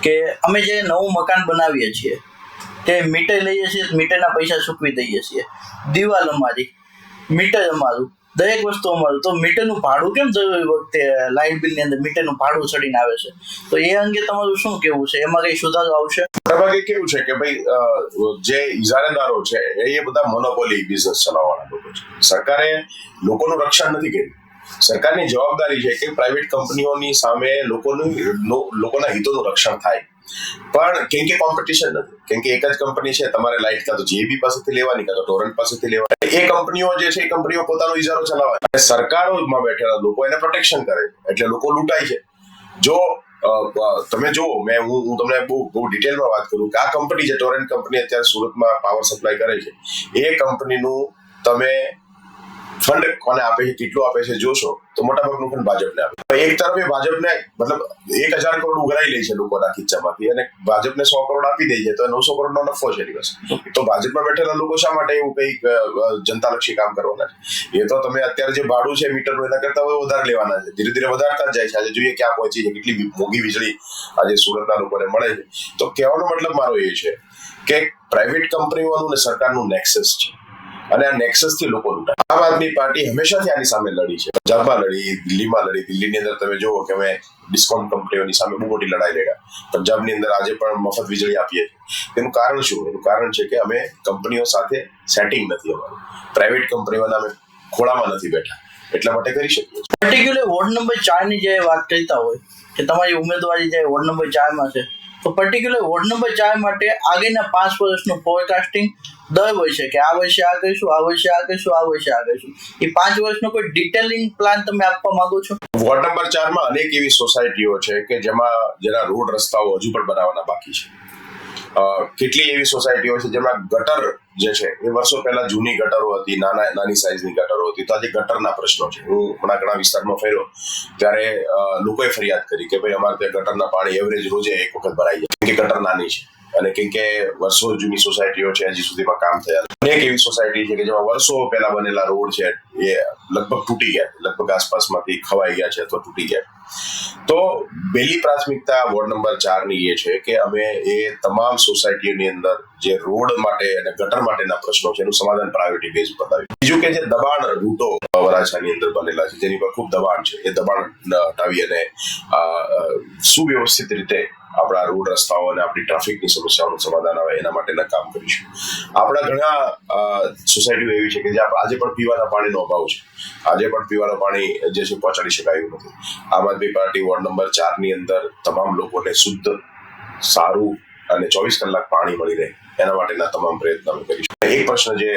કે અમે જે નવું મકાન બનાવીએ છીએ તે મીટર લઈએ છીએ, મીટરના પૈસા ચૂકવી દઈએ છીએ, દિવાલ અમારી, મીટર અમારું, દરેક વસ્તુ અમારું. તો મીટરનું ભાડું કેમ જરૂરી વખતે લાઇટ બિલની અંદર મીટરનું ભાડું ચડીને આવે છે? તો એ અંગે તમારું શું કહેવું છે? એમાં કઈ સુધારો આવશે? મોટાભાગે કેવું છે કે ભાઈ જે ઇજારેદારો છે એ બધા મોનોપોલી બિઝનેસ ચલાવવાના લોકો છે. સરકારે લોકોનું રક્ષણ નથી કર્યું. સરકારની જવાબદારી છે કે પ્રાઇવેટ કંપનીઓની સામે લોકોના હિતોનું રક્ષણ થાય. પણ કેમ કે કોમ્પિટિશન નથી, કેમ કે એક જ કંપની છે, તમારે લાઇટ કાં તો JB પાસેથી લેવાની કાં તો ટોરન્ટ પાસેથી લેવાની. એ કંપનીઓ જે છે એ કંપનીઓ પોતાનો ઇજારો ચલાવે અને સરકારોમાં બેઠેલા લોકો એને પ્રોટેક્શન કરે એટલે લોકો લૂંટાય છે. જો તમે જુઓ, હું તમને બહુ ડિટેલમાં વાત કરું કે આ કંપની જે ટોરેન્ટ કંપની અત્યારે સુરતમાં પાવર સપ્લાય કરે છે, એ કંપનીનું તમે ફંડ કોને આપે છે, કેટલું આપે છે જોશો તો મોટાભાગનું ફંડ ભાજપને આપે. એક તરફ એ ભાજપને મતલબ 1,000 કરોડ ઉઘરાઈ લે છે લોકોના ખીચામાંથી અને ભાજપને 100 કરોડ આપી દે છે તો 900 કરોડનો નફો છે દિવસ. તો ભાજપમાં બેઠેલા લોકો શા માટે એવું કંઈક જનતાલક્ષી કામ કરવાના છે? એ તો તમે અત્યારે જે ભાડું છે મીટરનું એના કરતા વધારે લેવાના છે, ધીરે ધીરે વધારતા જ જાય છે. આજે જોઈએ ક્યાં પહોંચી છે, કેટલી મોંઘી વીજળી આજે સુરતના લોકોને મળે છે. તો કહેવાનો મતલબ મારો એ છે કે પ્રાઇવેટ કંપનીઓનું ને સરકારનું નેક્સસ છે અને આ નેક્સસ થી લોકો લૂંટાય. આમ આદમી પાર્ટી હંમેશાથી આની સામે લડી છે, પંજાબમાં લડી, દિલ્હીમાં લડી. દિલ્હીની અંદર તમે જુઓ કે અમે ડિસ્કાઉન્ટ કંપનીઓની સામે બહુ મોટી લડાઈ લડ્યા. પંજાબની અંદર આજે પણ મફત વીજળી આપીએ છીએ. એનું કારણ શું? એનું કારણ છે કે અમે કંપનીઓ સાથે સેટિંગ નથી અમારું, પ્રાઇવેટ કંપનીઓના અમે ખોળામાં નથી બેઠા, એટલા માટે કરી શકીએ છીએ. પર્ટિક્યુલર વોર્ડ નંબર 4 ની જે વાત કરતા હોય કે તમારી ઉમેદવારી જે વોર્ડ નંબર 4 માં છે, તો પર્ટિક્યુલર વોર્ડ નંબર 4 માટે આગળના 5 વર્ષનું ફોરકાસ્ટિંગ દર વર્ષે કે આ વર્ષે આ કરીશું, આ વર્ષે આ કરીશું, આ વર્ષે આ કરીશું, એ 5 વર્ષનો કોઈ ડિટેલિંગ પ્લાન તમે આપવા માંગો છો? વોર્ડ નંબર 4 માં અનેક એવી સોસાયટીઓ છે કે જેના રોડ રસ્તાઓ હજુ પણ બનાવવાના બાકી છે. કેટલી એવી સોસાયટીઓ છે જેમાં ગટર જે છે એ વર્ષો પહેલા જૂની ગટરો હતી, નાની સાઈઝની ગટરો હતી, તો આજે ગટરના પ્રશ્નો છે. હું હમણાં ઘણા વિસ્તારમાં ફર્યો ત્યારે લોકોએ ફરિયાદ કરી કે ભાઈ અમારે ત્યાં ગટરના પાણી એવરેજ રોજે એક વખત ભરાઈ જાય, કે ગટર નાની છે અને કેમ કે વર્ષો જૂની સોસાયટીઓ છે, હજી સુધીમાં કામ થયા. અનેક એવી સોસાયટી છે કે જેમાં વર્ષો પહેલા બનેલા રોડ છે એ લગભગ તૂટી ગયા, લગભગ આસપાસમાંથી ખવાઈ ગયા છે અથવા તૂટી ગયા. તો પહેલી પ્રાથમિકતા વોર્ડ નંબર 4 ની એ છે કે અમે એ તમામ સોસાયટીઓની અંદર જે રોડ માટે અને ગટર માટેના પ્રશ્નો છે એનું સમાધાન પ્રાયોરિટી બેઝ ઉપર લાવ્યું. બીજું કે જે દબાણ રૂટો વરાછાની અંદર બનેલા છે જેની પર ખૂબ દબાણ છે, એ દબાણ હટાવી અને સુવ્યવસ્થિત રીતે આપણા રોડ રસ્તાઓ અને આપણી ટ્રાફિકની સમસ્યાઓનું સમાધાન આવે એના માટેના કામ કરીશું. આપણા ઘણા સોસાયટીઓ એવી છે કે જ્યાં આજે પણ પીવાના પાણીનો અભાવ છે, આજે પણ પીવાનું પાણી જે છે પહોંચાડી શકાયું નથી. આમ આદમી પાર્ટી વોર્ડ નંબર 4 ની અંદર તમામ લોકોને શુદ્ધ, સારું અને 24 કલાક પાણી મળી રહે એના માટેના તમામ પ્રયત્નો અમે કરીશું. એક પ્રશ્ન જે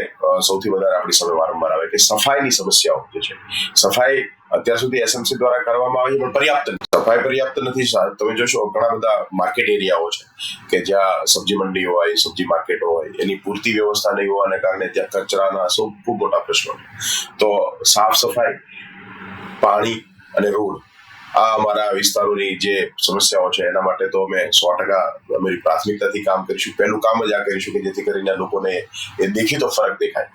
સૌથી વધારે આપણી સામે વારંવાર આવે કે સફાઈની સમસ્યાઓ જે છે, સફાઈ અત્યાર સુધી SMC દ્વારા કરવામાં આવે છે પણ પર્યાપ્ત નથી. સફાઈ પર્યાપ્ત નથી. તમે જોશો ઘણા બધા માર્કેટ એરિયાઓ છે કે જ્યાં સબ્જી મંડી હોય, સબ્જી માર્કેટો હોય, એની પૂરતી વ્યવસ્થા નહીં હોવાને કારણે ત્યાં કચરાના ખૂબ મોટા પ્રશ્નો છે. તો સાફ સફાઈ, પાણી અને રોડ આ અમારા વિસ્તારોની જે સમસ્યાઓ છે એના માટે તો અમે 100% અમારી પ્રાથમિકતાથી કામ કરીશું. પહેલું કામ જ આ કરીશું કે જેથી કરીને લોકોને એ દેખીતો ફરક દેખાય.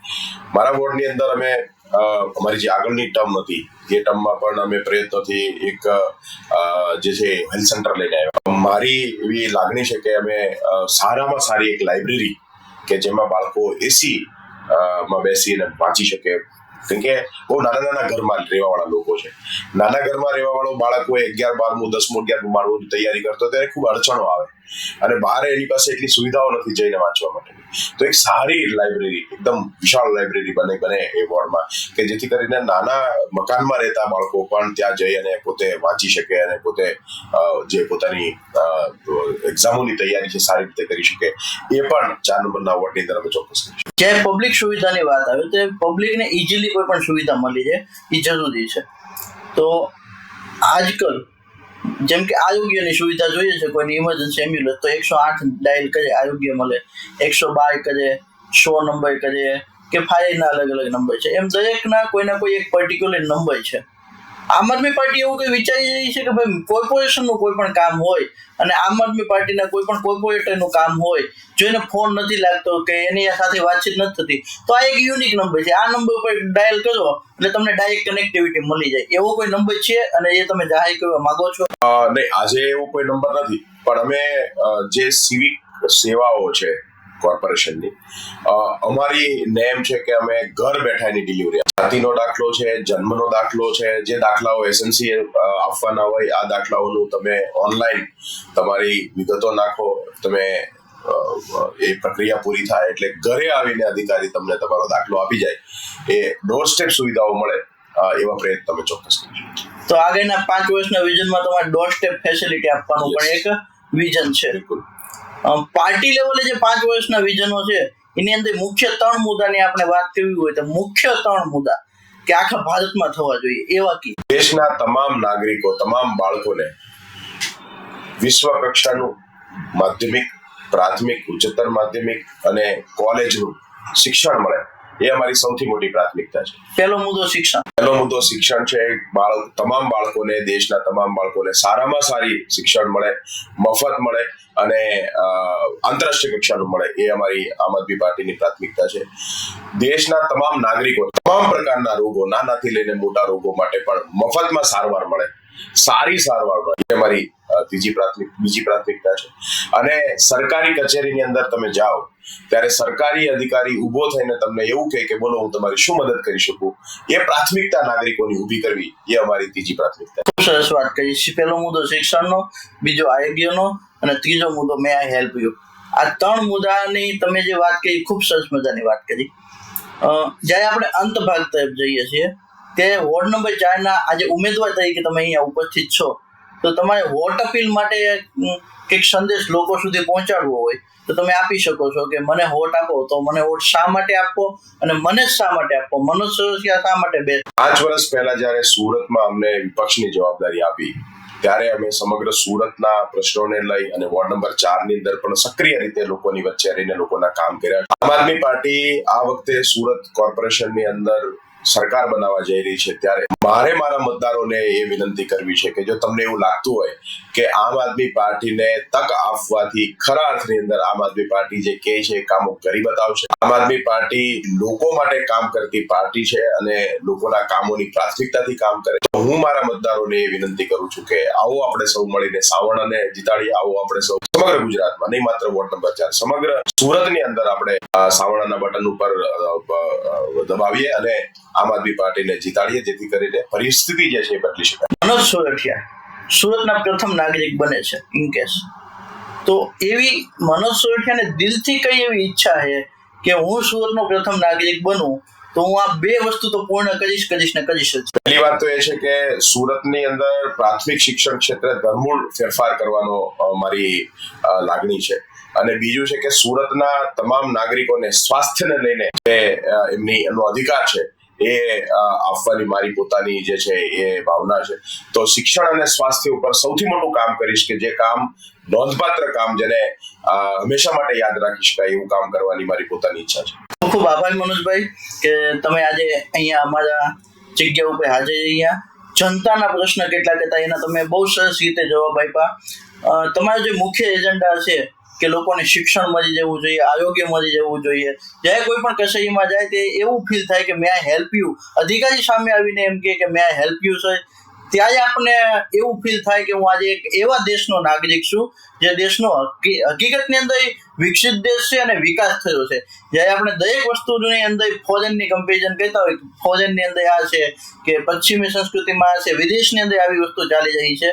મારા વોર્ડની અંદર અમે અમારી જે આગળની ટર્મ હતી એ ટર્મમાં પણ અમે પ્રયત્નોથી એક જે છે હેલ્થ સેન્ટર લઈને આવ્યા. મારી એવી લાગણી છે કે અમે સારામાં સારી એક લાઇબ્રેરી કે જેમાં બાળકો AC માં બેસીને વાંચી શકે, કેમ કે બહુ નાના ઘરમાં રહેવાવાળા લોકો છે. નાના ઘરમાં રહેવાવાળો બાળક હોય 11, 12, 10, 11, 12 તૈયારી કરતો ત્યારે ખૂબ અડચણો આવે અને બહાર એની પાસે એટલી સુવિધાઓ નથી જઈને વાંચવા માટે. તો એક સારી લાઇબ્રેરી, એકદમ વિશાળ લાઇબ્રેરી બને એ વોર્ડમાં કે જેથી કરીને નાના મકાનમાં રહેતા બાળકો પણ ત્યાં જઈ અને પોતે વાંચી શકે અને પોતે જે પોતાની એક્ઝામોની તૈયારી છે સારી રીતે કરી શકે. એ પણ 4 નંબરના વોર્ડની અંદર અમે ચોક્કસ કરીશું. જ્યારે પબ્લિક સુવિધાની વાત આવે તો પબ્લિકને ઇઝીલી કોઈ પણ સુવિધા મળી જાય એ જરૂરી છે. તો આજકાલ જેમ કે આરોગ્યની સુવિધા જોઈએ છે, કોઈની ઇમરજન્સી એમ્બ્યુલન્સ તો 108 ડાયલ કરે, આરોગ્ય મળે, 112 કરે, 100 નંબર કરે કે ફાયરના અલગ અલગ નંબર છે, એમ દરેકના કોઈના કોઈ એક પર્ટિક્યુલર નંબર છે. આમ આદમી પાર્ટી એવું કંઈ વિચારી રહી છે કે ભાઈ કોર્પોરેશનનું કોઈ પણ કામ હોય અને આમ આદમી પાર્ટીના કોઈ પણ કોર્પોરેટરનું કામ હોય, જો એને ફોન નથી લાગતો કે એની સાથે વાતચીત નથી થતી, તો આ એક યુનિક નંબર છે. આ નંબર ઉપર ડાયલ કરો એટલે તમને ડાયરેક્ટ કનેક્ટિવિટી મળી જાય. એવો કોઈ નંબર છે અને એ તમે જાહેર કરવા માંગો છો? નહીં, આજે એવો કોઈ નંબર નથી, પણ અમે જે સિવિક સેવાઓ છે કોર્પોરેશનની, અમારી નેમ છે કે અમે ઘર બેઠાની ડિલિવરી, જાતિનો દાખલો છે, જન્મનો દાખલો છે, જે દાખલાઓ SMC આપવાના હોય આ દાખલાઓનું તમે ઓનલાઈન તમારી વિગતો નાખો, તમે એ પ્રક્રિયા પૂરી થાય એટલે ઘરે આવીને અધિકારી તમને તમારો દાખલો આપી જાય. એ ડોર સ્ટેપ સુવિધાઓ મળે એવા પ્રયત્ન તમે ચોક્કસ કરીશું. તો આગળના 5 વર્ષના વિઝનમાં તમારે ડોર સ્ટેપ ફેસિલિટી આપવાનું પણ એક વિઝન છે. બિલકુલ. પાર્ટી લેવલે જે 5 વર્ષના વિઝનો છે એની અંદર મુખ્ય 3 મુદ્દાની આપણે વાત કરવી હોય તો મુખ્ય 3 મુદ્દા કે આખા ભારતમાં થવા જોઈએ એવા કી દેશના તમામ નાગરિકો, તમામ બાળકોને વિશ્વ કક્ષાનું માધ્યમિક, પ્રાથમિક, ઉચ્ચતર માધ્યમિક અને કોલેજનું શિક્ષણ મળે એ અમારી સૌથી મોટી પ્રાથમિકતા છે. પહેલો મુદ્દો શિક્ષણ. પહેલો મુદ્દો શિક્ષણ છે. તમામ બાળકોને, દેશના તમામ બાળકોને સારામાં સારી શિક્ષણ મળે, મફત મળે અને આંતરરાષ્ટ્રીય કક્ષાનું મળે એ અમારી આમ આદમી પાર્ટીની પ્રાથમિકતા છે. દેશના તમામ નાગરિકો તમામ પ્રકારના રોગો, નાનાથી લઈને મોટા રોગો માટે પણ મફતમાં સારવાર મળે, સારી સારવાર મળે એ અમારી બીજી પ્રાથમિકતા છે. અને સરકારી કચેરીની અંદર તમે જાઓ ત્યારે સરકારી અધિકારી ઉભો થઈને તમને એવું કહે કે બોલો હું તમારી શું મદદ કરી શકું, એ પ્રાથમિકતા નાગરિકોની ઊભી કરવી એ અમારી ત્રીજી પ્રાથમિકતા. ખૂબ સરસ વાત કરી. પહેલો મુદ્દો શિક્ષણનો, બીજો આરોગ્યનો અને ત્રીજો મુદ્દો મે આઈ હેલ્પ યુ. આ 3 મુદ્દાની તમે જે વાત કરી ખૂબ સરસ મજાની વાત કરી. જ્યારે આપણે અંત ભાગ તરફ જઈએ છીએ કે વોર્ડ નંબર 4 ના આજે ઉમેદવાર તરીકે તમે અહીંયા ઉપસ્થિત છો તો તમારે વોટ અપીલ માટે કંઈક સંદેશ લોકો સુધી પહોંચાડવો હોય તો તમે આપી શકો છો કે મને વોટ આપો, તો મને વોટ શા માટે આપવો અને મને જ શા માટે આપવો, મનોજ સોરઠિયા શા માટે 5 વર્ષ પહેલા જ્યારે સુરતમાં અમને વિપક્ષની જવાબદારી આપી ત્યારે અમે સમગ્ર સુરતના પ્રશ્નોને લઈ અને વોર્ડ નંબર 4 ની અંદર પણ સક્રિય રીતે લોકોની વચ્ચે રહીને લોકોના કામ કર્યા. આમ આદમી પાર્ટી આ વખતે સુરત કોર્પોરેશનની અંદર સરકાર બનાવવા જઈ રહી છે ત્યારે મારે મારા મતદારોને એ વિનંતી કરવી છે કે જો તમને એવું લાગતું હોય કે આમ આદમી પાર્ટીને તક આપવાથી ખરા અર્થની અંદર આમ આદમી પાર્ટી જે કહે છે એ કામો કરી બતાવશે. આમ આદમી પાર્ટી લોકો માટે કામ કરતી પાર્ટી છે અને લોકોના કામોની પ્રાથમિકતાથી કામ કરે છે. હું મારા મતદારોને એ વિનંતી કરું છું કે આવો આપણે સૌ મળીને સાવરણને જીતાડીએ. આવો આપણે સૌ સમગ્ર ગુજરાતમાં, નહીં માત્ર વોર્ડ નંબર 4, સમગ્ર સુરતની અંદર આપણે સાવરણના બટન ઉપર દબાવીએ અને આમ આદમી પાર્ટીને જીતાડીએ જેથી કરીને પરિસ્થિતિ જે છે એ બદલી શકાય. મનોજ સોરઠિયા સુરતના પ્રથમ નાગરિક બને છે ઇન કેસ, તો એવી મનોજ સોરઠિયાને દિલથી કઈ એવી ઈચ્છા છે કે હું સુરતનો પ્રથમ નાગરિક બનું તો હું આ 2 વસ્તુ તો પૂર્ણ કરીશ જ. પહેલી વાત તો એ છે કે સુરતની અંદર પ્રાથમિક શિક્ષણ ક્ષેત્રે ધરમૂળ ફેરફાર કરવાનો મારી લાગણી છે. અને બીજું છે કે સુરતના તમામ નાગરિકોને સ્વાસ્થ્યને લઈને જે એમનો અધિકાર છે એ આપવાની મારી પોતાની જે છે એ ભાવના છે. તો શિક્ષણ અને સ્વાસ્થ્ય ઉપર સૌથી મોટું કામ કરીશ કે જે કામ નોંધપાત્ર કામ જેને હંમેશા માટે યાદ રાખી શકાય એવું કામ કરવાની મારી પોતાની ઈચ્છા છે. ખૂબ ખૂબ આભાર મનોજભાઈ કે તમે આજે અહીંયા અમારા જગ્યા ઉપર હાજર રહ્યા. જનતાના પ્રશ્ન કેટલાક હતા એના તમે બહુ સરસ રીતે જવાબ આપ્યા. તમારો જે મુખ્ય એજન્ડા છે કે લોકોને શિક્ષણ મળી જવું જોઈએ, આરોગ્ય મળી જવું જોઈએ. જ્યારે કોઈ પણ કચેરીમાં જાય તે એવું ફીલ થાય કે મે આઈ હેલ્પ યુ, અધિકારી સામે આવીને એમ કે મે આઈ હેલ્પ યુ છે, ત્યારે આપણને એવું ફીલ થાય કે હું આજે એક એવા દેશનો નાગરિક છું જે દેશનો હકીકતની અંદર વિકસિત દેશ છે અને વિકાસ થયો છે. જ્યારે આપણે દરેક વસ્તુની અંદર ફોરેનની કમ્પેરિઝન કરતા હોય, ફોરેનની અંદર આ છે કે પશ્ચિમી સંસ્કૃતિમાં આ છે, વિદેશની અંદર આવી વસ્તુ ચાલી રહી છે,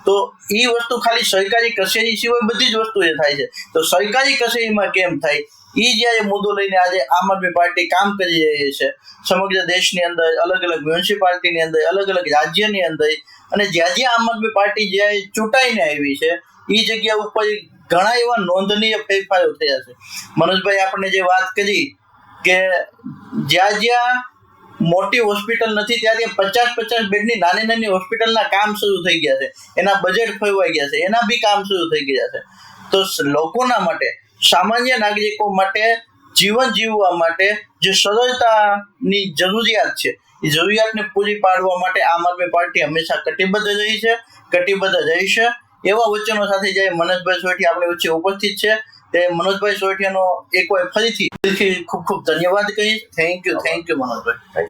તો એ વસ્તુ ખાલી સરકારી કચેરી સિવાય બધી જ વસ્તુ એ થાય છે. તો સરકારી કચેરીમાં કેમ થાય એ જ્યારે મુદ્દો લઈને આજે આમ આદમી પાર્ટી કામ કરી રહી છે સમગ્ર દેશની અંદર, અલગ અલગ મ્યુનિસિપાલિટીની અંદર, અલગ અલગ રાજ્યની અંદર, અને જ્યાં આમ આદમી પાર્ટી જ્યારે ચૂંટાઈને આવી છે એ જગ્યા ઉપર ઘણા એવા નોંધનીય ફેરફારો થયા છે. મનોજભાઈ આપણે જે વાત કરી કે જ્યાં મોટી હોસ્પિટલ નથી ત્યાં 50 બેડની નાની હોસ્પિટલના કામ શરૂ થઈ ગયા છે, એના બજેટ ફરવાઈ ગયા છે, એના બી કામ શરૂ થઈ ગયા છે. તો લોકોના માટે, સામાન્ય નાગરિકો માટે જીવન જીવવા માટે જે સરળતાની જરૂરિયાત છે એ જરૂરિયાતને પૂરી પાડવા માટે આમ આદમી પાર્ટી હંમેશા કટિબદ્ધ રહી છે, કટિબદ્ધ રહેશે. એવા વચનો સાથે જ્યારે મનોજભાઈ સોરઠિયા આપણી વચ્ચે ઉપસ્થિત છે તે મનોજભાઈ સોરઠિયાનો એક વાર ફરીથી ખૂબ ખૂબ ધન્યવાદ કહીશ. Thank you Manojbhai.